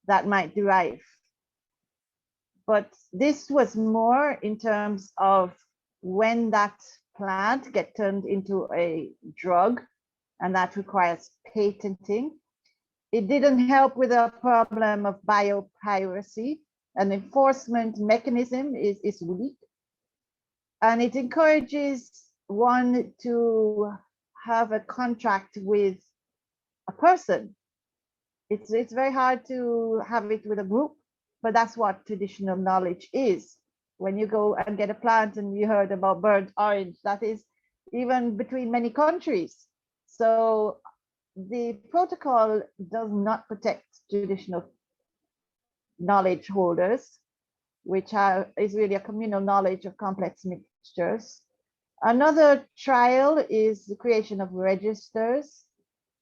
that might derive. But this was more in terms of when that plant get turned into a drug, and that requires patenting. It didn't help with the problem of biopiracy. An enforcement mechanism is weak. And it encourages one to have a contract with a person. It's very hard to have it with a group, but that's what traditional knowledge is. When you go and get a plant and you heard about burnt orange, that is even between many countries. So the protocol does not protect traditional knowledge holders, which is really a communal knowledge of complex mixtures. Another trial is the creation of registers,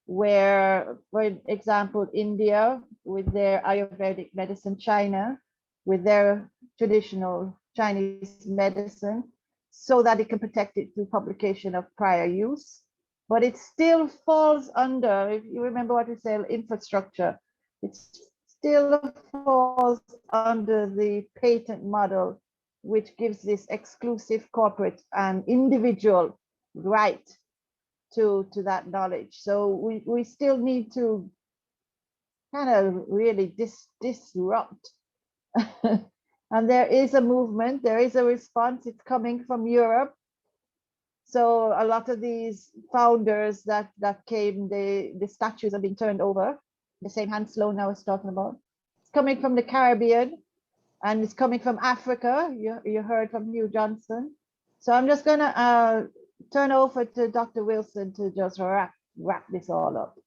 where, for example, India with their Ayurvedic medicine, China with their traditional Chinese medicine, so that it can protect it through publication of prior use. But it still falls under, if you remember what we said, infrastructure, it still falls under the patent model, which gives this exclusive corporate and individual right to that knowledge. So we still need to kind of really disrupt. And there is a movement, there is a response, it's coming from Europe. So a lot of these founders that came, the statues are being turned over. The same Hans Sloane I was talking about. It's coming from the Caribbean, and it's coming from Africa. You heard from Hugh Johnson. So I'm just gonna turn over to Dr. Wilson to just wrap this all up.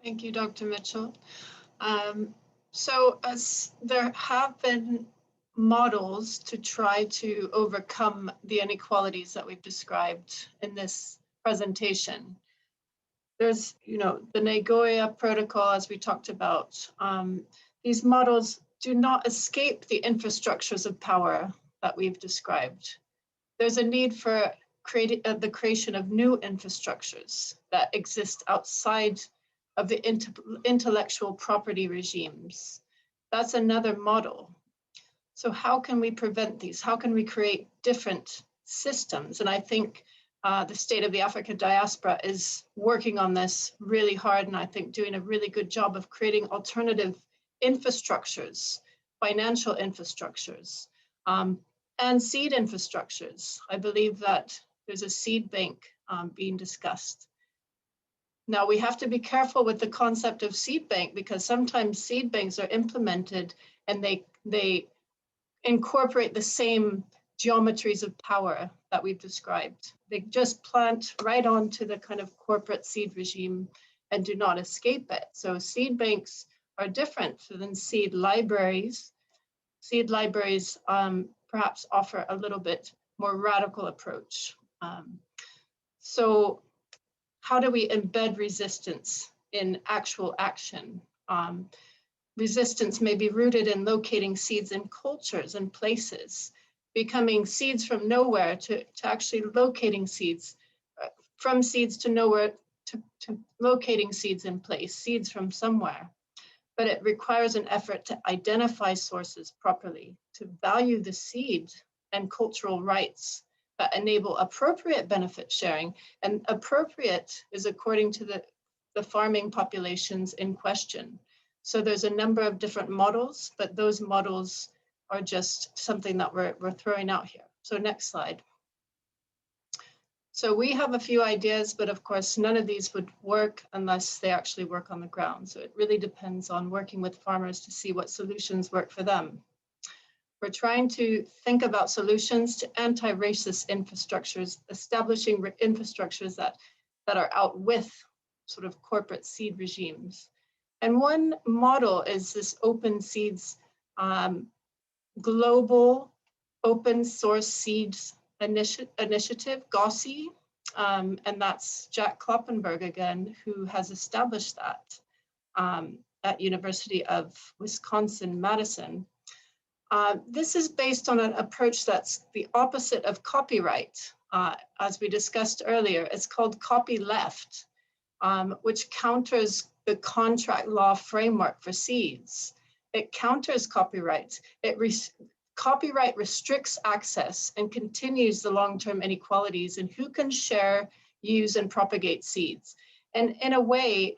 Thank you, Dr. Mitchell. So as there have been models to try to overcome the inequalities that we've described in this presentation, there's, the Nagoya Protocol, as we talked about. These models do not escape the infrastructures of power that we've described. There's a need for the creation of new infrastructures that exist outside of the intellectual property regimes. That's another model. So how can we prevent these? How can we create different systems? And I think the State of the Africa Diaspora is working on this really hard, and I think doing a really good job of creating alternative infrastructures, financial infrastructures, and seed infrastructures. I believe that there's a seed bank being discussed. Now, we have to be careful with the concept of seed bank, because sometimes seed banks are implemented and they incorporate the same geometries of power that we've described. They just plant right onto the kind of corporate seed regime and do not escape it. So seed banks are different than seed libraries. Seed libraries perhaps offer a little bit more radical approach. So how do we embed resistance in actual action? Resistance may be rooted in locating seeds in cultures and places, becoming seeds from nowhere to actually locating seeds, from seeds to nowhere to locating seeds in place, seeds from somewhere. But it requires an effort to identify sources properly, to value the seed and cultural rights that enable appropriate benefit sharing. And appropriate is according to the farming populations in question. So there's a number of different models, but those models are just something that we're throwing out here. So next slide. So we have a few ideas, but of course, none of these would work unless they actually work on the ground. So it really depends on working with farmers to see what solutions work for them. We're trying to think about solutions to anti-racist infrastructures, establishing infrastructures that are out with sort of corporate seed regimes. And one model is this Open Seeds Global Open Source Seeds Initiative, GOSI, and that's Jack Kloppenberg again, who has established that. at University of Wisconsin-Madison. This is based on an approach that's the opposite of copyright. As we discussed earlier, it's called copyleft, which counters the contract law framework for seeds. It counters copyright. Copyright restricts access and continues the long-term inequalities in who can share, use, and propagate seeds. And in a way,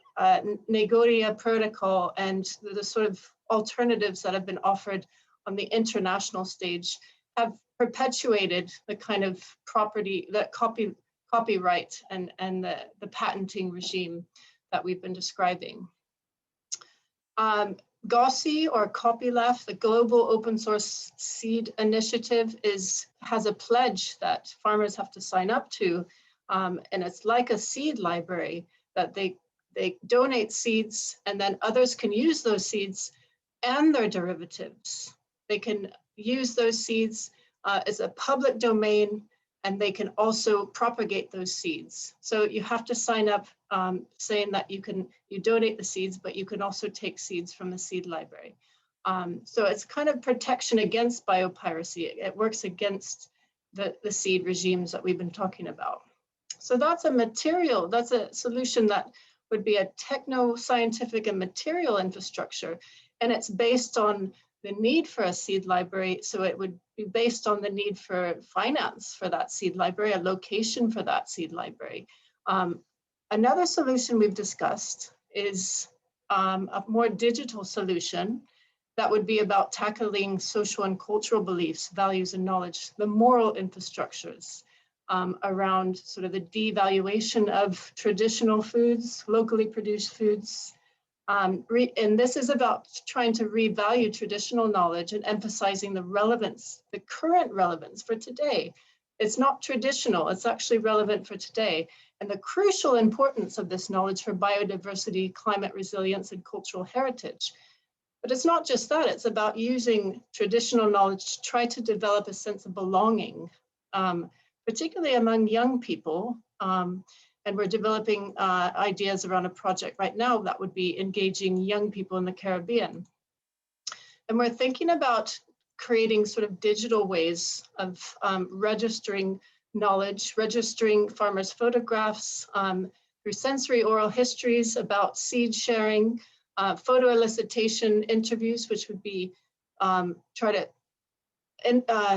Nagoya Protocol and the sort of alternatives that have been offered on the international stage have perpetuated the kind of property, that copyright and the patenting regime that we've been describing. GOSI, or copyleft, the Global Open Source Seed Initiative, has a pledge that farmers have to sign up to, and it's like a seed library that they donate seeds, and then others can use those seeds and their derivatives. They can use those seeds as a public domain, and they can also propagate those seeds. So you have to sign up saying that you donate the seeds, but you can also take seeds from the seed library. So it's kind of protection against biopiracy. It works against the seed regimes that we've been talking about. So that's a solution that would be a techno-scientific and material infrastructure, and it's based on the need for a seed library. So it would be based on the need for finance for that seed library, a location for that seed library. Another solution we've discussed is a more digital solution that would be about tackling social and cultural beliefs, values, and knowledge, the moral infrastructures around sort of the devaluation of traditional foods, locally produced foods. And this is about trying to revalue traditional knowledge and emphasizing the relevance, the current relevance for today. It's not traditional, it's actually relevant for today. And the crucial importance of this knowledge for biodiversity, climate resilience, and cultural heritage. But it's not just that, it's about using traditional knowledge to try to develop a sense of belonging, particularly among young people. And we're developing ideas around a project right now that would be engaging young people in the Caribbean. And we're thinking about creating sort of digital ways of registering knowledge, registering farmers' photographs through sensory oral histories about seed sharing, photo elicitation interviews, which would be try to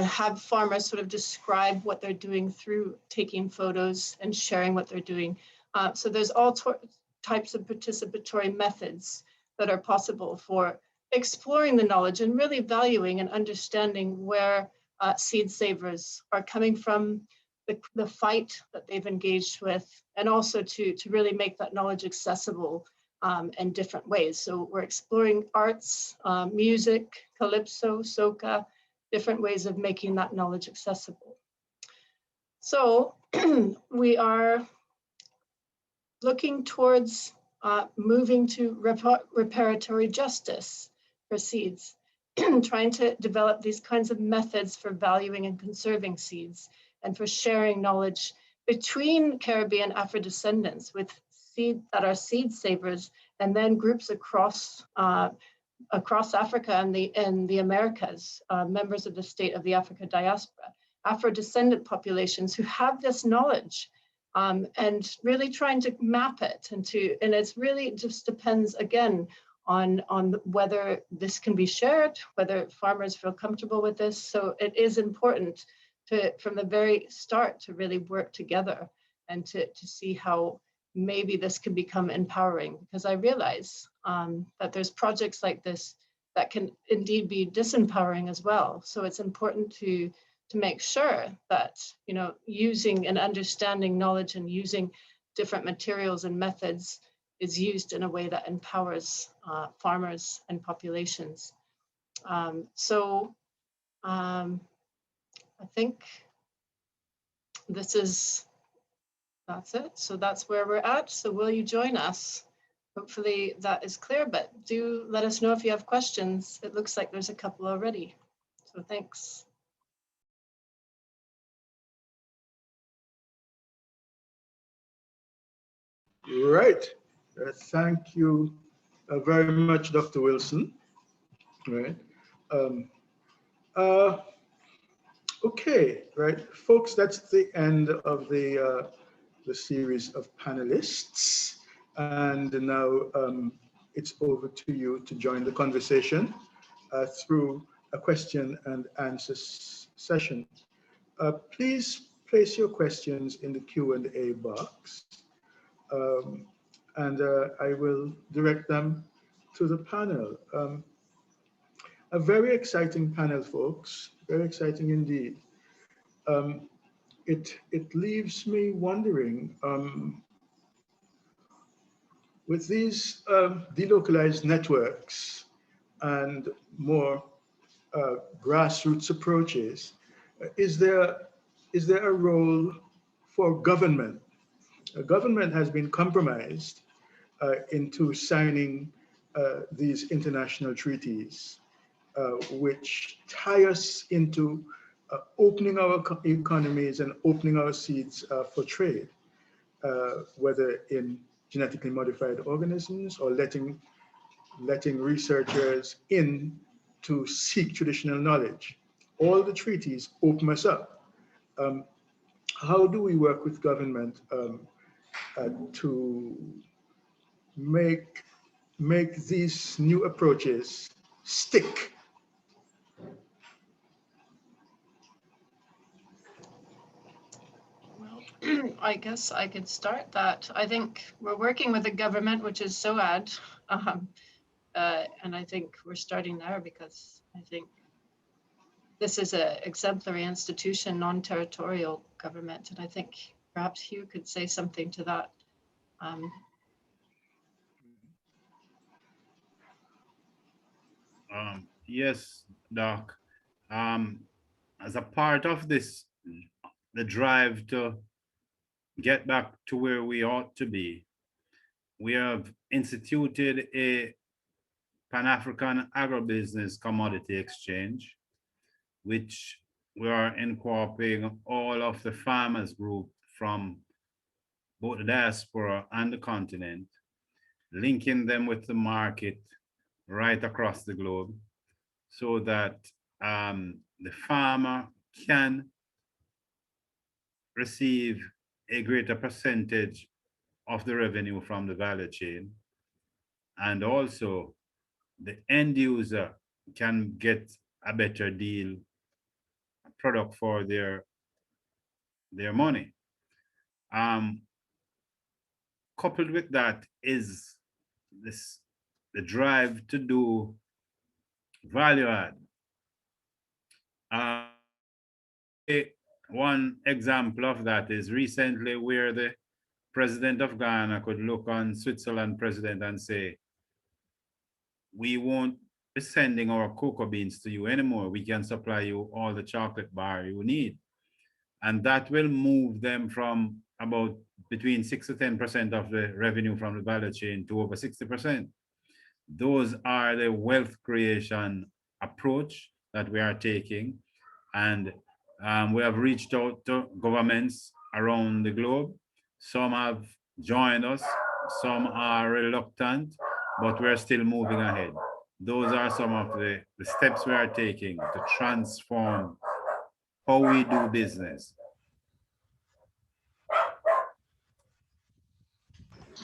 have farmers sort of describe what they're doing through taking photos and sharing what they're doing. So there's all types of participatory methods that are possible for exploring the knowledge and really valuing and understanding where seed savers are coming from, the fight that they've engaged with, and also to really make that knowledge accessible in different ways. So we're exploring arts, music, calypso, soca, different ways of making that knowledge accessible. So we are looking towards moving to reparatory justice for seeds, trying to develop these kinds of methods for valuing and conserving seeds and for sharing knowledge between Caribbean Afrodescendants with seed that are seed savers, and then groups across Africa and the Americas, members of the state of the Africa diaspora, Afro-descendant populations who have this knowledge, and really trying to map it and it's really just depends again on whether this can be shared, whether farmers feel comfortable with this. So it is important from the very start to really work together and to see how maybe this can become empowering, because I realize that there's projects like this that can indeed be disempowering as well. So it's important to make sure that, you know, using and understanding knowledge and using different materials and methods is used in a way that empowers farmers and populations. I think that's it. So that's where we're at. So will you join us? Hopefully that is clear, but do let us know if you have questions. It looks like there's a couple already. So thanks. Right. Thank you, very much, Dr. Wilson. Right. Okay, right, folks, that's the end of the series of panelists. And now it's over to you to join the conversation through a question and answer session. Please place your questions in the Q&A box, and I will direct them to the panel. A very exciting panel, folks, very exciting indeed. It leaves me wondering, with these delocalized networks and more grassroots approaches, is there a role for government? Government has been compromised into signing these international treaties, which tie us into opening our economies and opening our seeds for trade, whether in genetically modified organisms or letting researchers in to seek traditional knowledge. All the treaties open us up. How do we work with government to make these new approaches stick? I guess I could start that. I think we're working with the government, which is SOAD, and I think we're starting there because I think this is an exemplary institution, non-territorial government, and I think perhaps Hugh could say something to that. Yes, Doc. As a part of this, the drive to get back to where we ought to be, we have instituted a Pan-African agribusiness commodity exchange, which we are incorporating all of the farmers group from both the diaspora and the continent, linking them with the market right across the globe so that the farmer can receive a greater percentage of the revenue from the value chain, and also the end user can get a better deal, a product for their money. Coupled with that is the drive to do value add. One example of that is recently where the president of Ghana could look on Switzerland president and say, we won't be sending our cocoa beans to you anymore. We can supply you all the chocolate bar you need. And that will move them from about between 6 to 10% of the revenue from the value chain to over 60%. Those are the wealth creation approach that we are taking. And we have reached out to governments around the globe. Some have joined us, some are reluctant, but we're still moving ahead. Those are some of the steps we are taking to transform how we do business.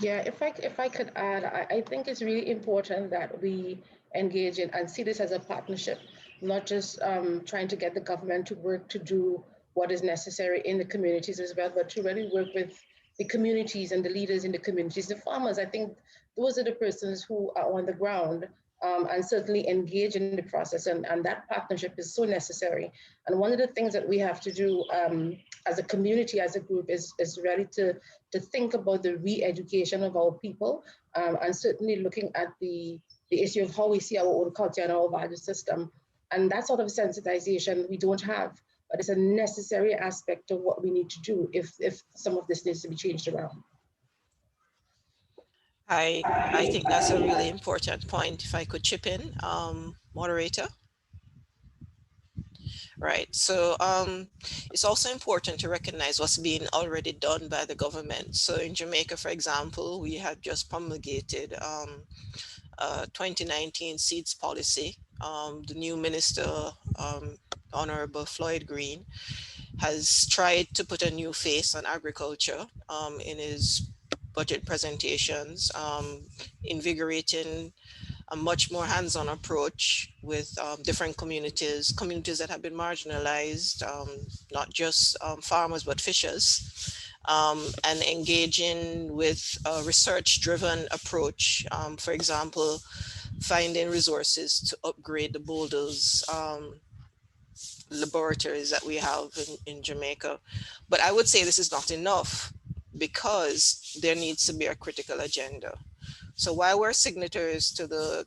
Yeah, if I could add, I think it's really important that we engage in and see this as a partnership, not just trying to get the government to work to do what is necessary in the communities as well, but to really work with the communities and the leaders in the communities, the farmers. I think those are the persons who are on the ground and certainly engage in the process, and that partnership is so necessary. And one of the things that we have to do as a community, as a group, is really to think about the re-education of our people, and certainly looking at the issue of how we see our own culture and our value system. And that sort of sensitization we don't have, but it's a necessary aspect of what we need to do if some of this needs to be changed around. I think that's a really important point. If I could chip in, moderator. Right, so it's also important to recognize what's being already done by the government. So in Jamaica, for example, we have just promulgated 2019 seeds policy. The new minister, Honorable Floyd Green, has tried to put a new face on agriculture in his budget presentations, invigorating a much more hands-on approach with different communities that have been marginalized, not just farmers, but fishers, and engaging with a research-driven approach. For example, finding resources to upgrade the boulders laboratories that we have in Jamaica. But I would say this is not enough because there needs to be a critical agenda. So while we're signatories to the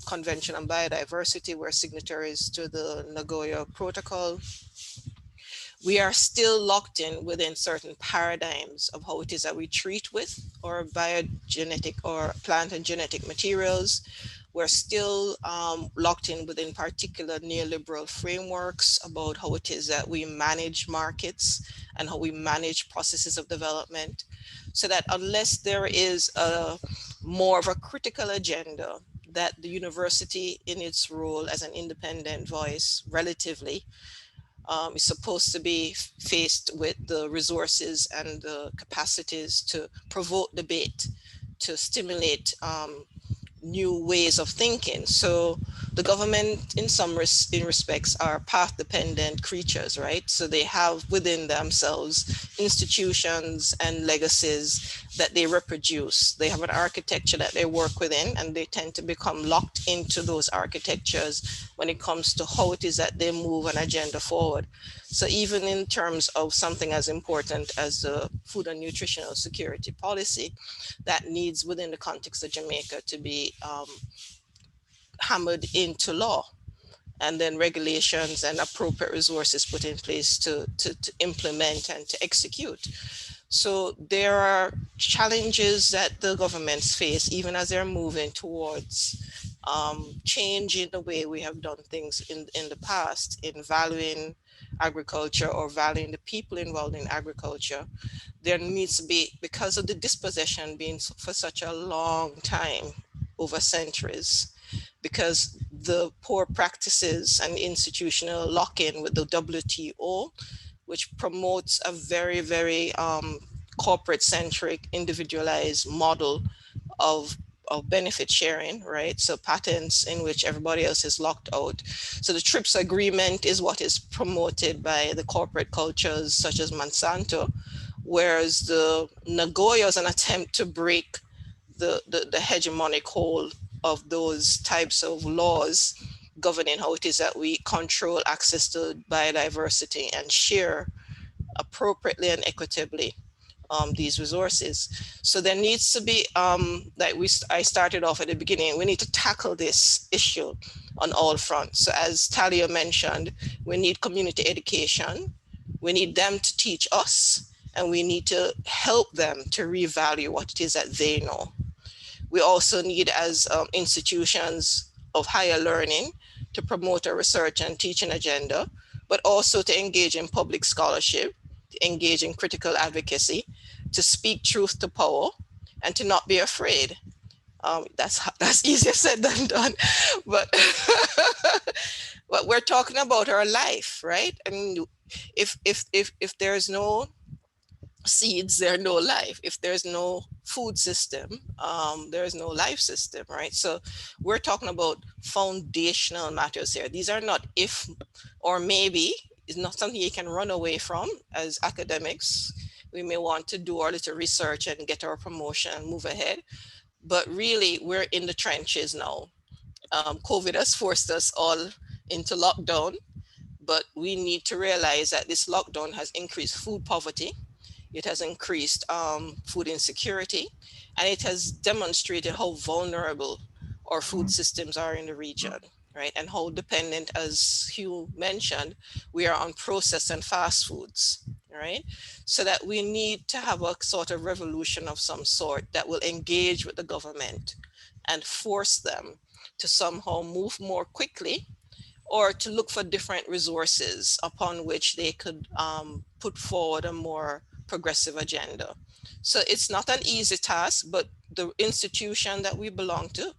Convention on Biodiversity, we're signatories to the Nagoya Protocol, we are still locked in within certain paradigms of how it is that we treat with our biogenetic or plant and genetic materials. We're still locked in within particular neoliberal frameworks about how it is that we manage markets and how we manage processes of development. So that unless there is a more of a critical agenda that the university in its role as an independent voice relatively is supposed to be faced with the resources and the capacities to provoke debate, to stimulate new ways of thinking. So the government in some respects are path dependent creatures, right? So they have within themselves institutions and legacies that they reproduce. They have an architecture that they work within, and they tend to become locked into those architectures when it comes to how it is that they move an agenda forward. So even in terms of something as important as the food and nutritional security policy, that needs within the context of Jamaica to be hammered into law, and then regulations and appropriate resources put in place to implement and to execute. So there are challenges that the governments face, even as they're moving towards changing the way we have done things in the past in valuing agriculture or valuing the people involved in agriculture. There needs to be, because of the dispossession being for such a long time, over centuries, because the poor practices and institutional lock-in with the WTO, which promotes a very, very corporate-centric, individualized model of benefit sharing, right? So patents in which everybody else is locked out. So the TRIPS agreement is what is promoted by the corporate cultures such as Monsanto, whereas the Nagoya is an attempt to break the hegemonic hold of those types of laws governing how it is that we control access to biodiversity and share appropriately and equitably these resources. So there needs to be, I started off at the beginning, we need to tackle this issue on all fronts. So as Talia mentioned, we need community education. We need them to teach us, and we need to help them to revalue what it is that they know. We also need, as institutions of higher learning, to promote a research and teaching agenda, but also to engage in public scholarship, to engage in critical advocacy, to speak truth to power, and to not be afraid. That's easier said than done, but but we're talking about our life, right? I mean, if there's no seeds, there's no life. If there's no food system, there's no life system, right? So we're talking about foundational matters here. These are not if or maybe. It's not something you can run away from as academics. We may want to do our little research and get our promotion and move ahead, but really we're in the trenches now. COVID has forced us all into lockdown, but we need to realize that this lockdown has increased food poverty. It has increased food insecurity, and it has demonstrated how vulnerable our food systems are in the region, right? And how dependent, as Hugh mentioned, we are on processed and fast foods, right? So that we need to have a sort of revolution of some sort that will engage with the government and force them to somehow move more quickly, or to look for different resources upon which they could put forward a more progressive agenda. So it's not an easy task, but the institution that we belong to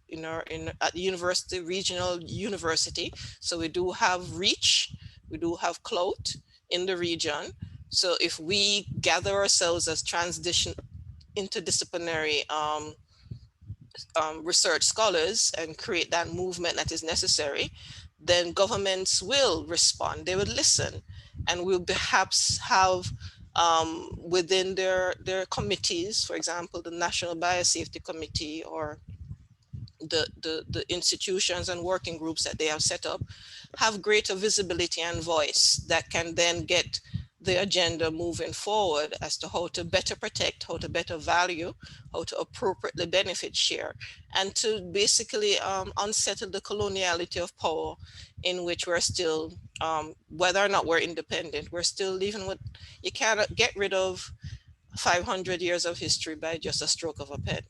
at the university, regional university, so we do have reach, we do have clout in the region. So if we gather ourselves as interdisciplinary research scholars and create that movement that is necessary, then governments will respond, they will listen, and will perhaps have within their committees, for example, the National Biosafety Committee or the institutions and working groups that they have set up, have greater visibility and voice that can then get the agenda moving forward as to how to better protect, how to better value, how to appropriately benefit share, and to basically unsettle the coloniality of power in which we're still, whether or not we're independent, we're still living with. You cannot get rid of 500 years of history by just a stroke of a pen.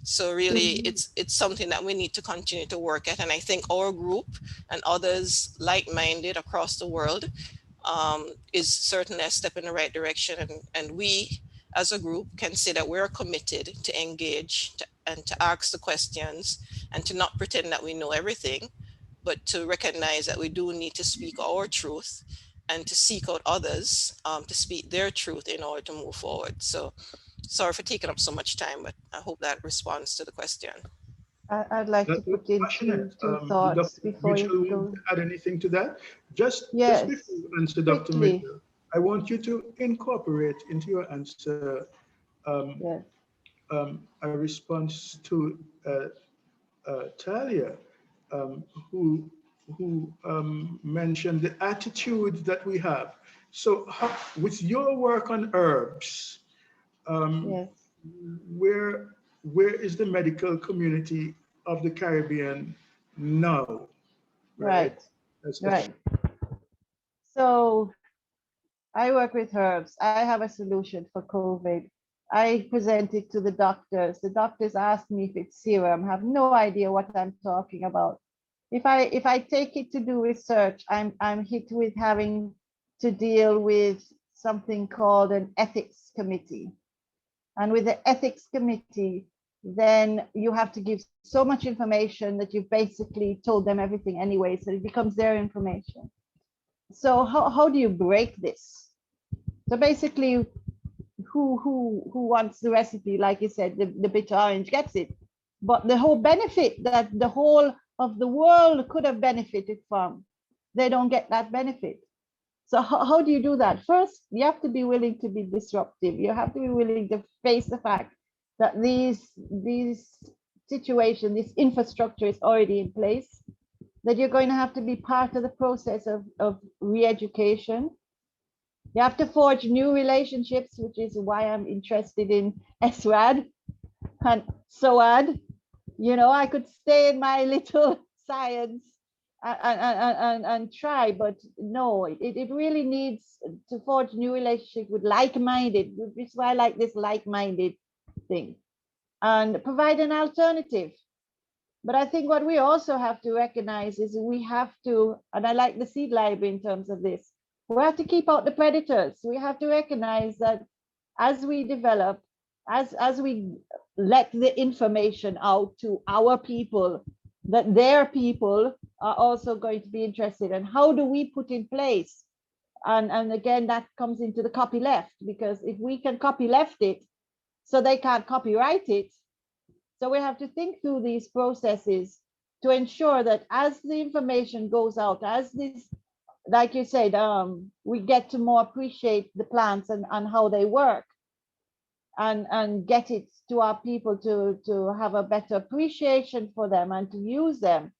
So really, it's something that we need to continue to work at. And I think our group and others like-minded across the world is certainly a step in the right direction. And we as a group can say that we're committed to engage and to ask the questions and to not pretend that we know everything, but to recognize that we do need to speak our truth and to seek out others to speak their truth in order to move forward. So sorry for taking up so much time, but I hope that responds to the question. I'd like to put in two thoughts Dr. before Mitchell, you want go. to add anything to that? Just Yes, before you answer, Dr. quickly. Mitchell, I want you to incorporate into your answer Yes. a response to Talia, who mentioned the attitude that we have. So with your work on herbs, Yes. where is the medical community of the Caribbean now? Right. Right. So I work with herbs. I have a solution for COVID. I present it to the doctors. The doctors ask me if it's serum. I have no idea what I'm talking about. If I take it to do research, I'm hit with having to deal with something called an ethics committee. And with the ethics committee, then you have to give so much information that you've basically told them everything anyway, so it becomes their information. So how do you break this? So basically, who wants the recipe, like you said, the bitter orange gets it. But the whole benefit that the whole of the world could have benefited from, they don't get that benefit. So how do you do that? First, you have to be willing to be disruptive. You have to be willing to face the fact that these situation, this infrastructure is already in place, that you're going to have to be part of the process of re-education. You have to forge new relationships, which is why I'm interested in SRAD and SOAD. You know, I could stay in my little science and try, but no, it really needs to forge new relationships with like-minded, which is why I like this like-minded thing, and provide an alternative. But I think what we also have to recognize is we have to, and I like the seed library in terms of this, we have to keep out the predators. We have to recognize that as we develop, as we let the information out to our people, that their people are also going to be interested. And how do we put in place? And again, that comes into the copyleft, because if we can copyleft it, so they can't copyright it. So we have to think through these processes to ensure that as the information goes out, as this, like you said, we get to more appreciate the plants and how they work, and get it to our people to have a better appreciation for them and to use them,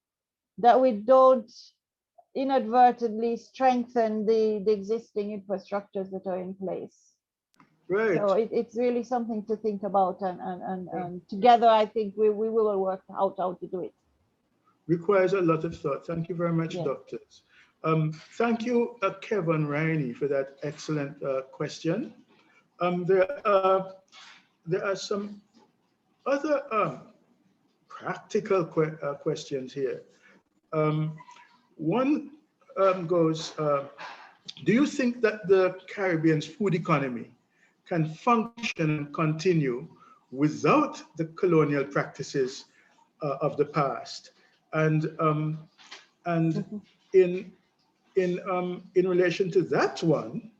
that we don't inadvertently strengthen the existing infrastructures that are in place. Right. So it's really something to think about, and together I think we will work out how to do it. Requires a lot of thought. Thank you very much, Yeah. doctors. Thank you, Kevin Riney, for that excellent question. There are some other practical questions here. One goes, do you think that the Caribbean's food economy can function and continue without the colonial practices of the past? And in relation to that one,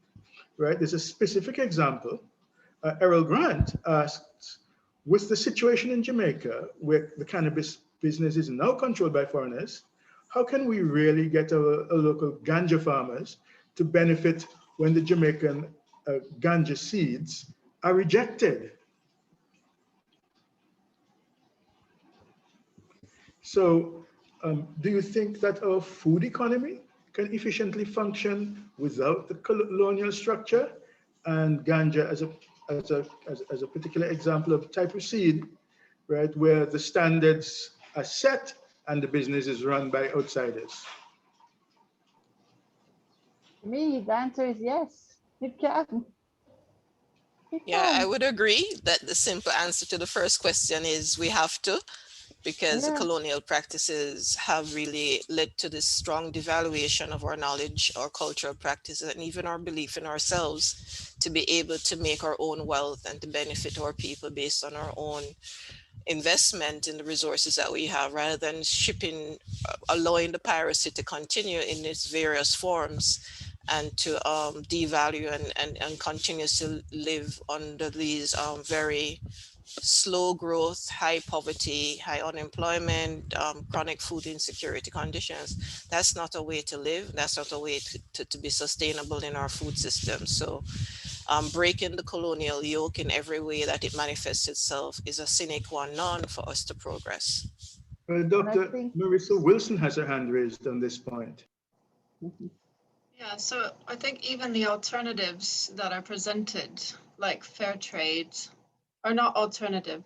right, there's a specific example. Errol Grant asks, with the situation in Jamaica, where the cannabis business is now controlled by foreigners, how can we really get our local ganja farmers to benefit when the Jamaican ganja seeds are rejected? So do you think that our food economy can efficiently function without the colonial structure, and ganja as a particular example of type of seed, right, where the standards are set and the business is run by outsiders? For me, the answer is yes, it can. Yeah, I would agree that the simple answer to the first question is we have to, because the colonial practices have really led to this strong devaluation of our knowledge, our cultural practices, and even our belief in ourselves to be able to make our own wealth and to benefit our people based on our own investment in the resources that we have, rather than shipping, allowing the piracy to continue in its various forms and to devalue and continue to live under these very slow growth, high poverty, high unemployment, chronic food insecurity conditions. That's not a way to live. That's not a way to be sustainable in our food system. So breaking the colonial yoke in every way that it manifests itself is a sine qua non for us to progress. Dr. Marisa Wilson has her hand raised on this point. Yeah, so I think even the alternatives that are presented, like fair trade, are not alternative,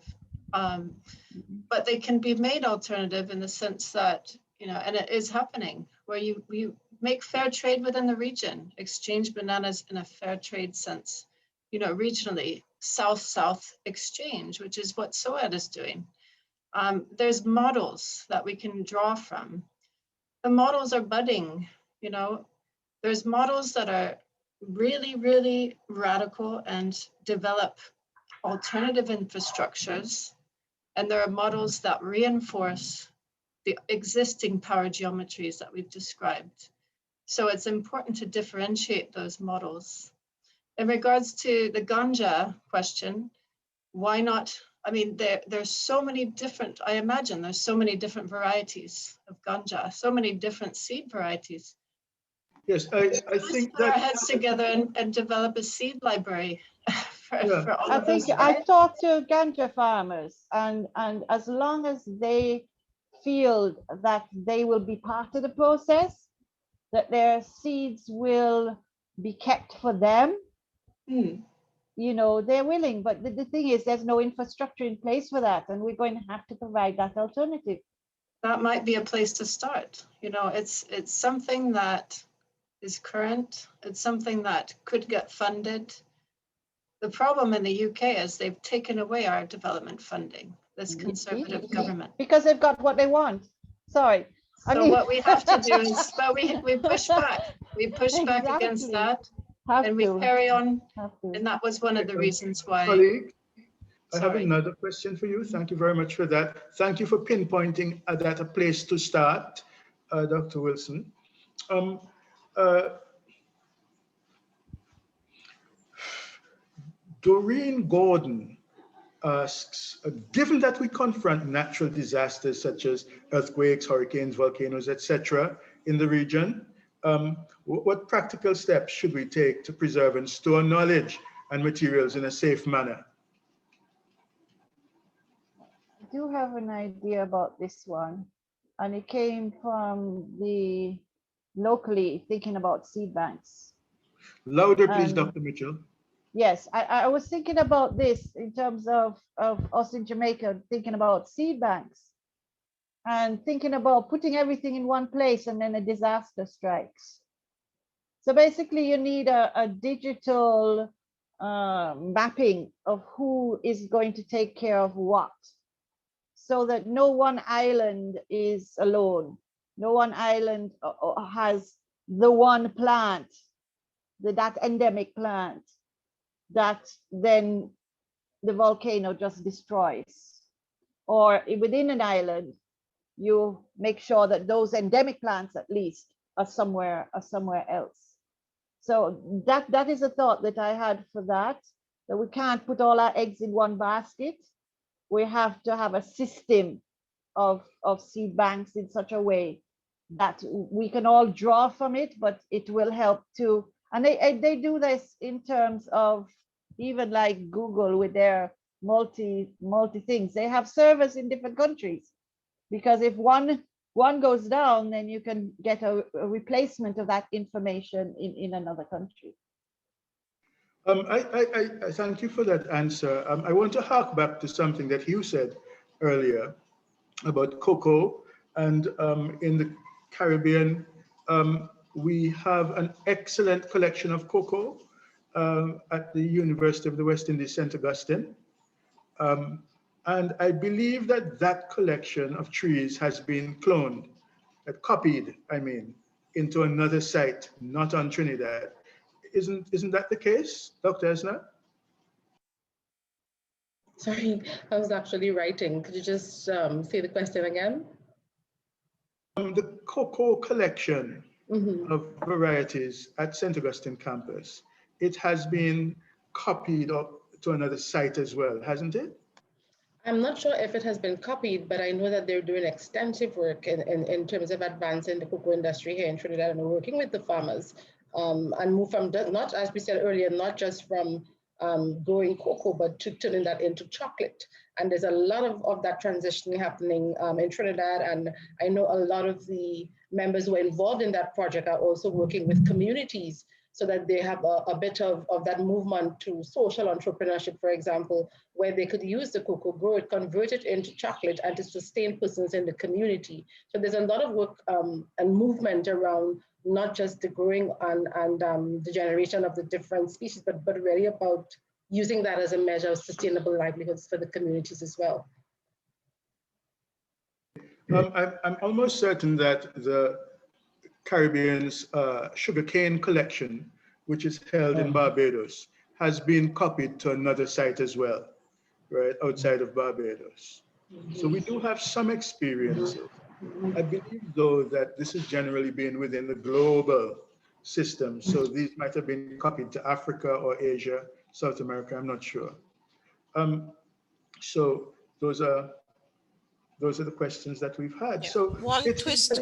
but they can be made alternative in the sense that, you know, and it is happening, where you make fair trade within the region, exchange bananas in a fair trade sense, you know, regionally, South-South exchange, which is what SOAD is doing. There's models that we can draw from. The models are budding, you know. There's models that are really, really radical and develop alternative infrastructures. And there are models that reinforce the existing power geometries that we've described. So it's important to differentiate those models. In regards to the ganja question, why not? I mean, there's so many different, I imagine there's so many different varieties of ganja, so many different seed varieties. Yes, I think put that our heads together and develop a seed library for all of those. I've talked to ganja farmers, and as long as they feel that they will be part of the process, that their seeds will be kept for them, you know, they're willing. But the thing is, there's no infrastructure in place for that, and we're going to have to provide that alternative. That might be a place to start. You know, it's something that is current. It's something that could get funded. The problem in the UK is they've taken away our development funding, this conservative government. Because they've got what they want. Sorry. So what we have to do is, well, we push back. We push back against that, and we carry on. And that was one of the reasons why. Colleague, I have another question for you. Thank you very much for that. Thank you for pinpointing that a place to start, Dr. Wilson. Doreen Gordon asks, given that we confront natural disasters such as earthquakes, hurricanes, volcanoes, etc. in the region, what practical steps should we take to preserve and store knowledge and materials in a safe manner? I do have an idea about this one, and it came from the locally thinking about seed banks. Louder, please, Dr. Mitchell. Yes, I was thinking about this in terms of us in Jamaica, thinking about seed banks and thinking about putting everything in one place and then a disaster strikes. So basically you need a digital mapping of who is going to take care of what, so that no one island is alone. No one island has the one plant that endemic plant that then the volcano just destroys. Or within an island, you make sure that those endemic plants at least are somewhere else. So that is a thought that I had for that we can't put all our eggs in one basket. We have to have a system of seed banks in such a way that we can all draw from it, but it will help to, and they do this in terms of even like Google with their multi things. They have servers in different countries, because if one goes down, then you can get a replacement of that information in another country. I thank you for that answer. I want to hark back to something that Hugh said earlier about cocoa, and in the Caribbean, we have an excellent collection of cocoa at the University of the West Indies, St. Augustine. And I believe that collection of trees has been cloned, copied, I mean, into another site, not on Trinidad. Isn't that the case, Dr. Esnard? Sorry, I was actually writing. Could you just say the question again? The cocoa collection of varieties at St. Augustine campus, it has been copied up to another site as well, hasn't it? I'm not sure if it has been copied, but I know that they're doing extensive work in terms of advancing the cocoa industry here in Trinidad, and working with the farmers and move from, not, as we said earlier, not just from growing cocoa, but to turning that into chocolate. And there's a lot of that transition happening in Trinidad. And I know a lot of the members who are involved in that project are also working with communities so that they have a bit of that movement to social entrepreneurship, for example, where they could use the cocoa, grow it, convert it into chocolate, and to sustain persons in the community. So there's a lot of work and movement around not just the growing and the generation of the different species, but really about using that as a measure of sustainable livelihoods for the communities as well. I'm almost certain that the Caribbean's sugarcane collection, which is held in Barbados, has been copied to another site as well, right, outside of Barbados. So we do have some experience. I believe, though, that this has generally been within the global system. So these might have been copied to Africa or Asia, South America, I'm not sure. So those are the questions that we've had. Yeah. So one twist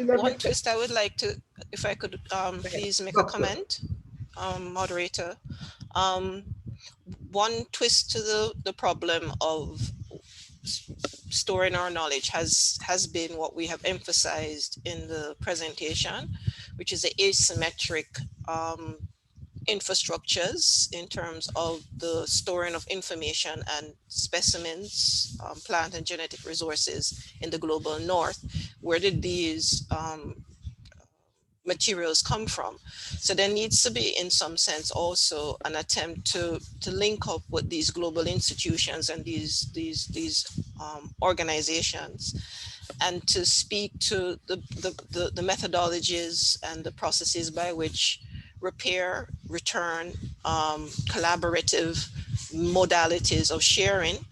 I would like to, if I could please make a comment, moderator. One twist to the problem of storing our knowledge has been what we have emphasized in the presentation, which is the asymmetric infrastructures in terms of the storing of information and specimens, plant and genetic resources in the global north. Where did these materials come from? So there needs to be, in some sense, also an attempt to link up with these global institutions and these organizations, and to speak to the methodologies and the processes by which repair, return, collaborative modalities of sharing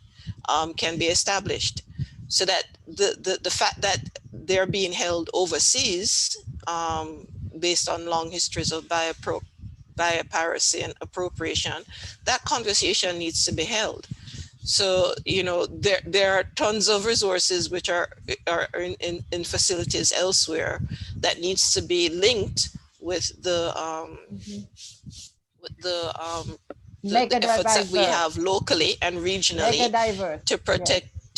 can be established, so that the fact that they're being held overseas based on long histories of biopiracy and appropriation, that conversation needs to be held. So, you know, there are tons of resources which are in facilities elsewhere that needs to be linked with the efforts that we have locally and regionally to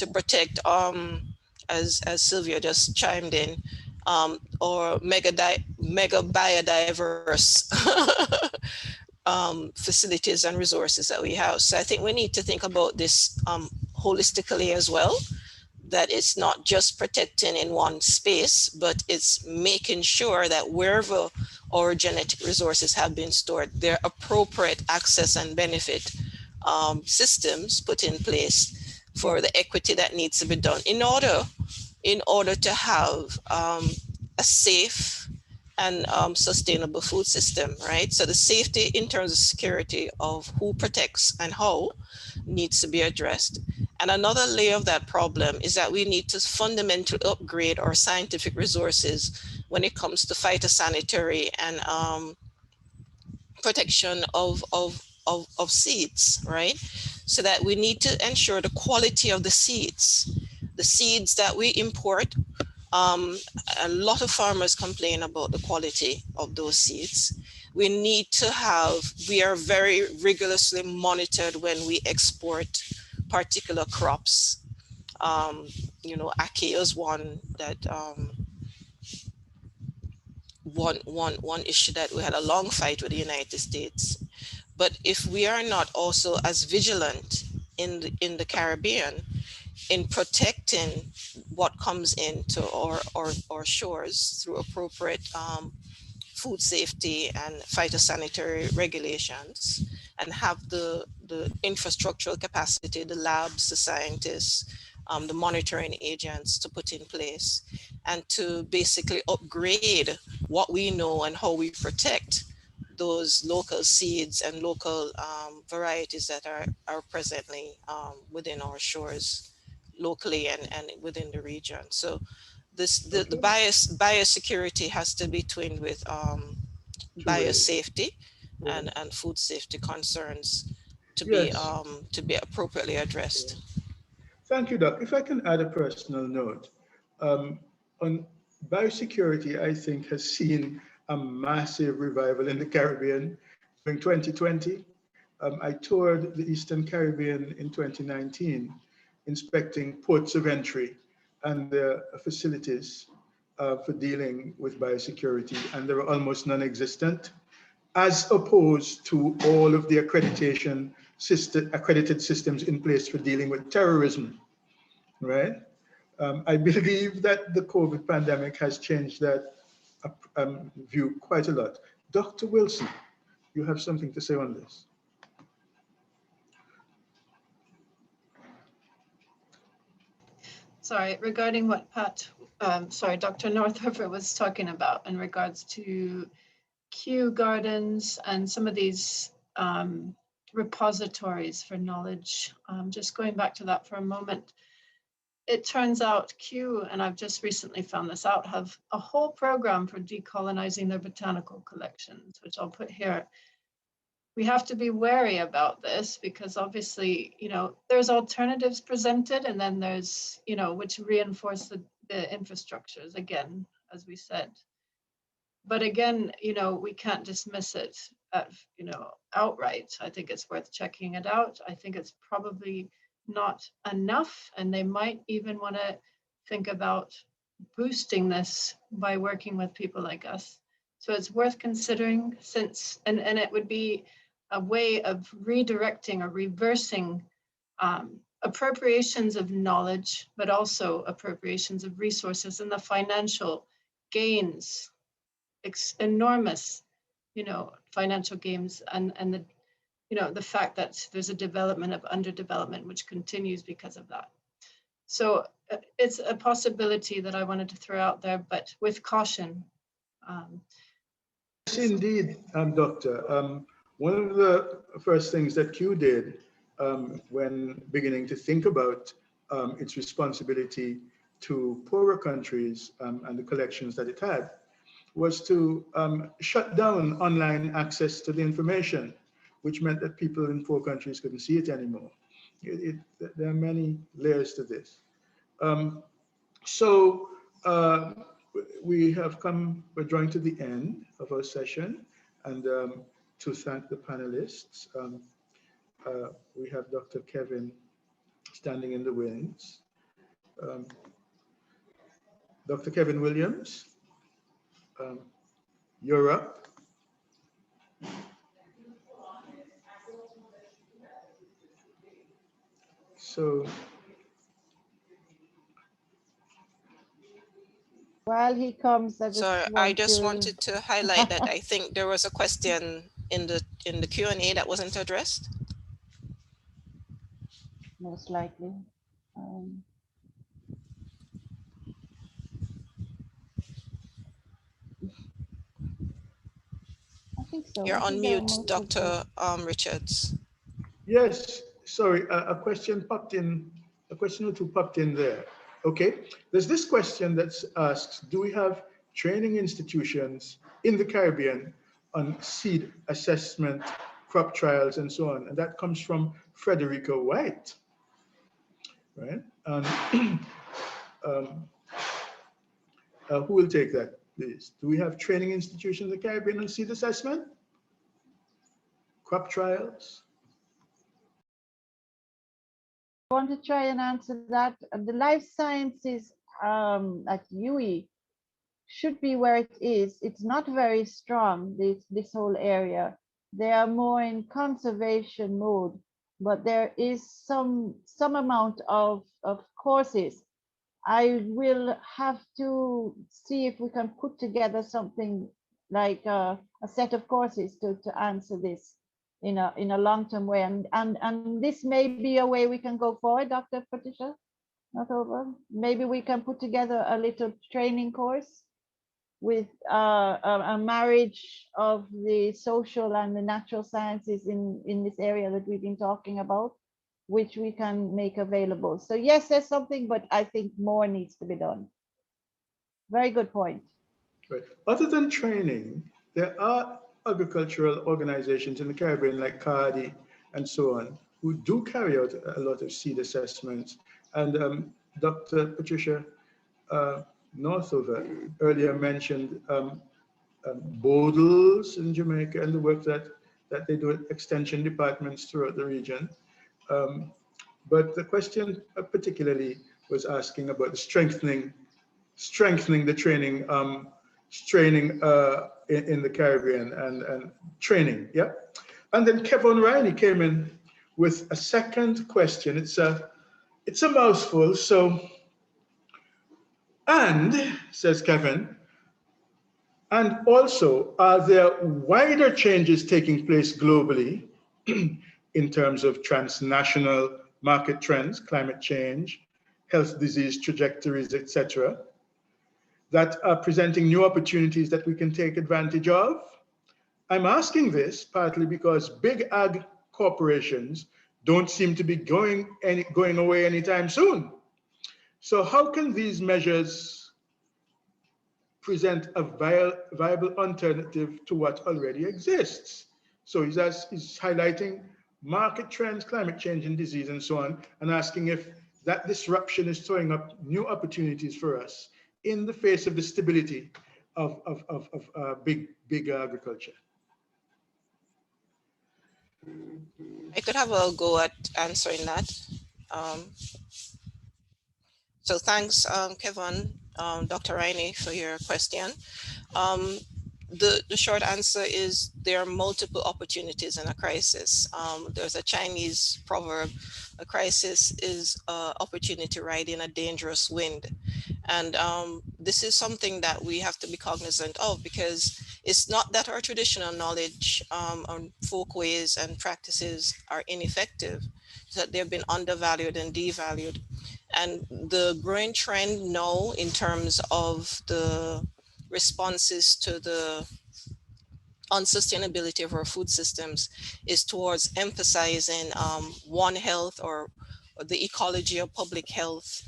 protect as Sylvia just chimed in, or mega biodiverse facilities and resources that we have. So I think we need to think about this holistically as well, that it's not just protecting in one space, but it's making sure that wherever our genetic resources have been stored, there are appropriate access and benefit systems put in place for the equity that needs to be done in order to have a safe and sustainable food system, right? So the safety in terms of security of who protects and how needs to be addressed. And another layer of that problem is that we need to fundamentally upgrade our scientific resources when it comes to phytosanitary and protection of seeds, right? So that we need to ensure the quality of the seeds. The seeds that we import, a lot of farmers complain about the quality of those seeds. We are very rigorously monitored when we export particular crops. You know, ackee is one that one issue that we had a long fight with the United States. But if we are not also as vigilant in the Caribbean in protecting what comes into our shores through appropriate food safety and phytosanitary regulations, and have the infrastructural capacity, the labs, the scientists, the monitoring agents to put in place, and to basically upgrade what we know and how we protect those local seeds and local varieties that are presently within our shores, locally and within the region. So the biosecurity has to be twinned with biosafety and food safety concerns to be appropriately addressed. Thank you, Doc. If I can add a personal note, on biosecurity, I think has seen a massive revival in the Caribbean during 2020. I toured the Eastern Caribbean in 2019, inspecting ports of entry and the facilities for dealing with biosecurity, and they were almost non-existent, as opposed to all of the accredited systems in place for dealing with terrorism, right? I believe that the COVID pandemic has changed that view quite a lot. Dr. Wilson, you have something to say on this? Sorry, regarding what Dr. Northover was talking about in regards to Kew Gardens and some of these repositories for knowledge. Just going back to that for a moment, it turns out Kew, and I've just recently found this out, have a whole program for decolonizing their botanical collections, which I'll put here. We have to be wary about this because obviously, you know, there's alternatives presented, and then there's, you know, which reinforce the infrastructures again, as we said. But again, you know, we can't dismiss it at, you know, outright. I think it's worth checking it out. I think it's probably not enough, and they might even want to think about boosting this by working with people like us. So it's worth considering, since, and it would be a way of redirecting or reversing appropriations of knowledge, but also appropriations of resources and the financial gains, enormous, you know, financial gains, and the, you know, the fact that there's a development of underdevelopment which continues because of that. So it's a possibility that I wanted to throw out there, but with caution. Yes, indeed, Doctor. One of the first things that Kew did when beginning to think about its responsibility to poorer countries and the collections that it had was to shut down online access to the information, which meant that people in poor countries couldn't see it anymore. There are many layers to this. We're drawing to the end of our session, and to thank the panelists, we have Dr. Kevin standing in the wings. Dr. Kevin Williams, you're up. So, while he comes, I just wanted to highlight that I think there was a question in the Q&A that wasn't addressed. Most likely. think so. You're I on think there are mute, most of them. Dr. Richards. Yes, sorry, a question popped in, a question or two popped in there. Okay, there's this question that asks, do we have training institutions in the Caribbean on seed assessment, crop trials, and so on? And that comes from Frederica White, right? Who will take that, please? Do we have training institutions in the Caribbean on seed assessment, crop trials? I want to try and answer that. The life sciences at UE should be where it is. It's not very strong, this whole area. They are more in conservation mode, but there is some amount of courses. I will have to see if we can put together something like a set of courses to answer this in a long-term way. And this may be a way we can go forward, Dr. Patricia Northover. Maybe we can put together a little training course with a marriage of the social and the natural sciences in this area that we've been talking about, which we can make available. So yes, there's something, but I think more needs to be done. Very good point. Right. Other than training, there are agricultural organizations in the Caribbean like CARDI and so on, who do carry out a lot of seed assessments. And Dr. Patricia Northover earlier mentioned Bodles in Jamaica and the work that they do at extension departments throughout the region. But the question particularly was asking about the strengthening the training, in the Caribbean and training, yeah. And then Kevin Riley came in with a second question. It's a mouthful. So, and says Kevin, and also, are there wider changes taking place globally in terms of transnational market trends, climate change, health disease trajectories, etc., that are presenting new opportunities that we can take advantage of? I'm asking this partly because big ag corporations don't seem to be going away anytime soon. So how can these measures present a viable alternative to what already exists? So he's highlighting market trends, climate change and disease and so on, and asking if that disruption is throwing up new opportunities for us in the face of the stability of big agriculture. I could have a go at answering that. So thanks, Kevin, Dr. Riney, for your question. The short answer is there are multiple opportunities in a crisis. There's a Chinese proverb, a crisis is an opportunity riding a dangerous wind. And this is something that we have to be cognizant of, because it's not that our traditional knowledge on folkways and practices are ineffective, it's that they've been undervalued and devalued. And the growing trend now in terms of the responses to the unsustainability of our food systems is towards emphasizing One Health or the ecology of public health,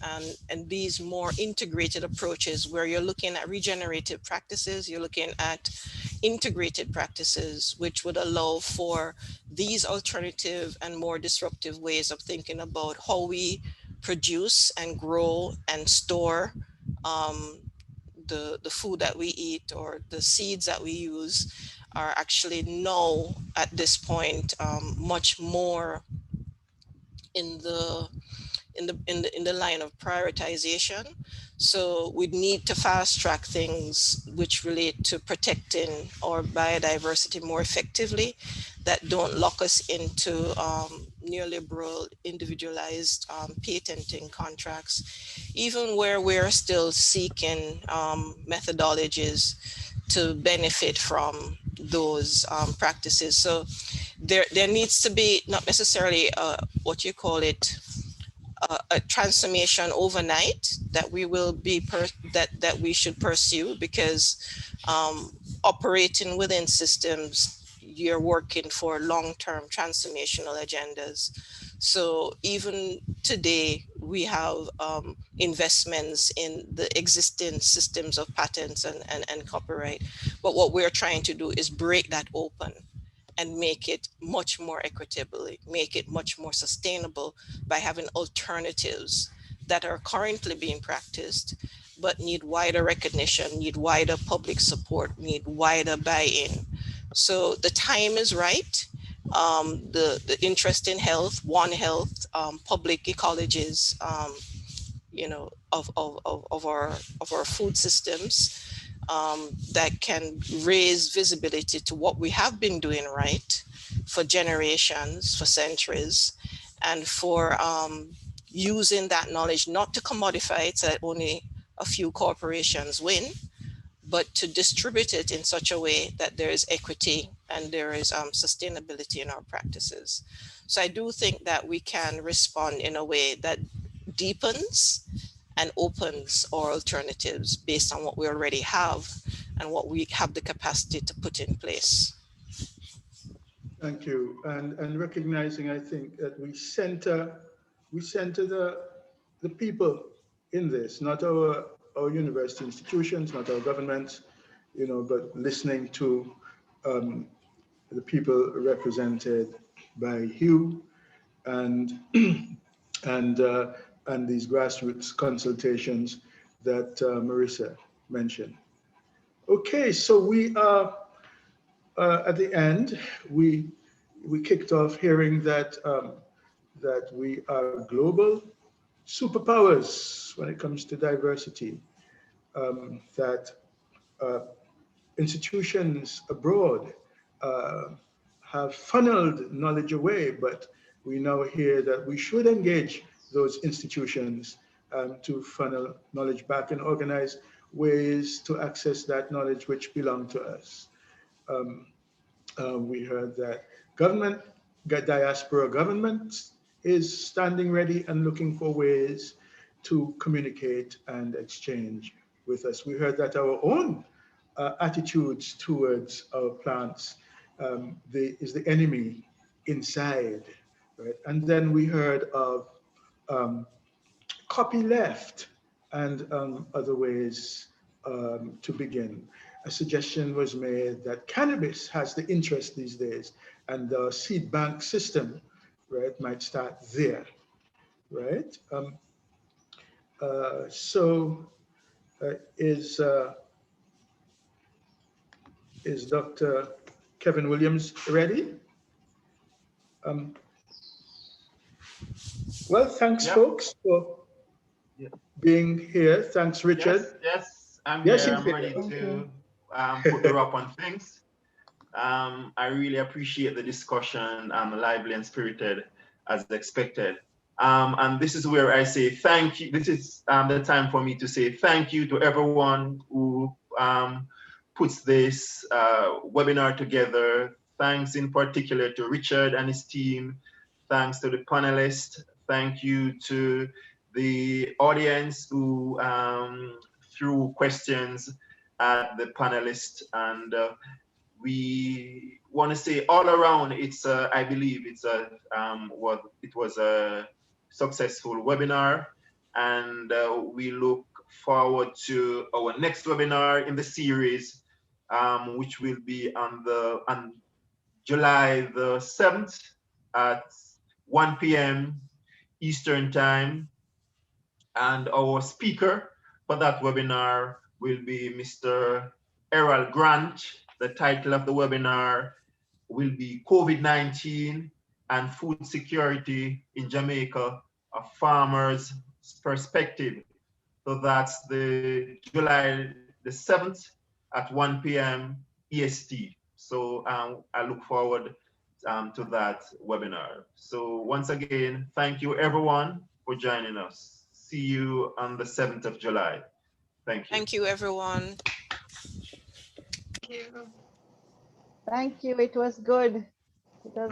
and these more integrated approaches where you're looking at regenerative practices, you're looking at integrated practices, which would allow for these alternative and more disruptive ways of thinking about how we produce and grow and store the food that we eat, or the seeds that we use are actually now at this point much more in the line of prioritization. So we need to fast track things which relate to protecting our biodiversity more effectively, that don't lock us into neoliberal individualized patenting contracts, even where we're still seeking methodologies to benefit from those practices. So there needs to be not necessarily what you call it, a transformation overnight that we will be that we should pursue, because operating within systems, you're working for long-term transformational agendas. So even today, we have investments in the existing systems of patents and copyright. But what we're trying to do is break that open and make it much more equitably, make it much more sustainable by having alternatives that are currently being practiced, but need wider recognition, need wider public support, need wider buy-in. So the time is right. The interest in health, One Health, public ecologies, you know, of our food systems, that can raise visibility to what we have been doing right for generations, for centuries, and for using that knowledge not to commodify it so that only a few corporations win, but to distribute it in such a way that there is equity and there is sustainability in our practices. So I do think that we can respond in a way that deepens and opens our alternatives based on what we already have and what we have the capacity to put in place. Thank you. And recognizing, I think, that we center the people in this, not our university institutions, not our governments, you know, but listening to the people represented by Hugh and and these grassroots consultations that Marisa mentioned. Okay, so we are at the end. We kicked off hearing that that we are global superpowers when it comes to diversity. That institutions abroad have funneled knowledge away, but we now hear that we should engage those institutions to funnel knowledge back and organize ways to access that knowledge which belong to us. We heard that diaspora government is standing ready and looking for ways to communicate and exchange with us. We heard that our own attitudes towards our plants is the enemy inside, right? And then we heard of copyleft and other ways to begin. A suggestion was made that cannabis has the interest these days, and the seed bank system, right, might start there, right? Is Dr. Kevin Williams ready? Well, thanks, folks, for being here. Thanks, Richard. Yes, I'm here. I'm ready to put the wrap on things. I really appreciate the discussion, lively and spirited as expected. And this is where I say thank you. This is the time for me to say thank you to everyone who puts this webinar together. Thanks in particular to Richard and his team. Thanks to the panelists. Thank you to the audience who threw questions at the panelists. And we want to say all around, I believe it was a successful webinar, and we look forward to our next webinar in the series, which will be on July the 7th at 1 p.m. Eastern Time. And our speaker for that webinar will be Mr. Errol Grant. The title of the webinar will be COVID-19 and Food Security in Jamaica, a Farmer's Perspective. So that's the July the 7th at 1 p.m. EST. So I look forward to that webinar. So once again, thank you everyone for joining us. See you on the 7th of July. Thank you. Thank you, everyone. Thank you. Thank you. It was good. It was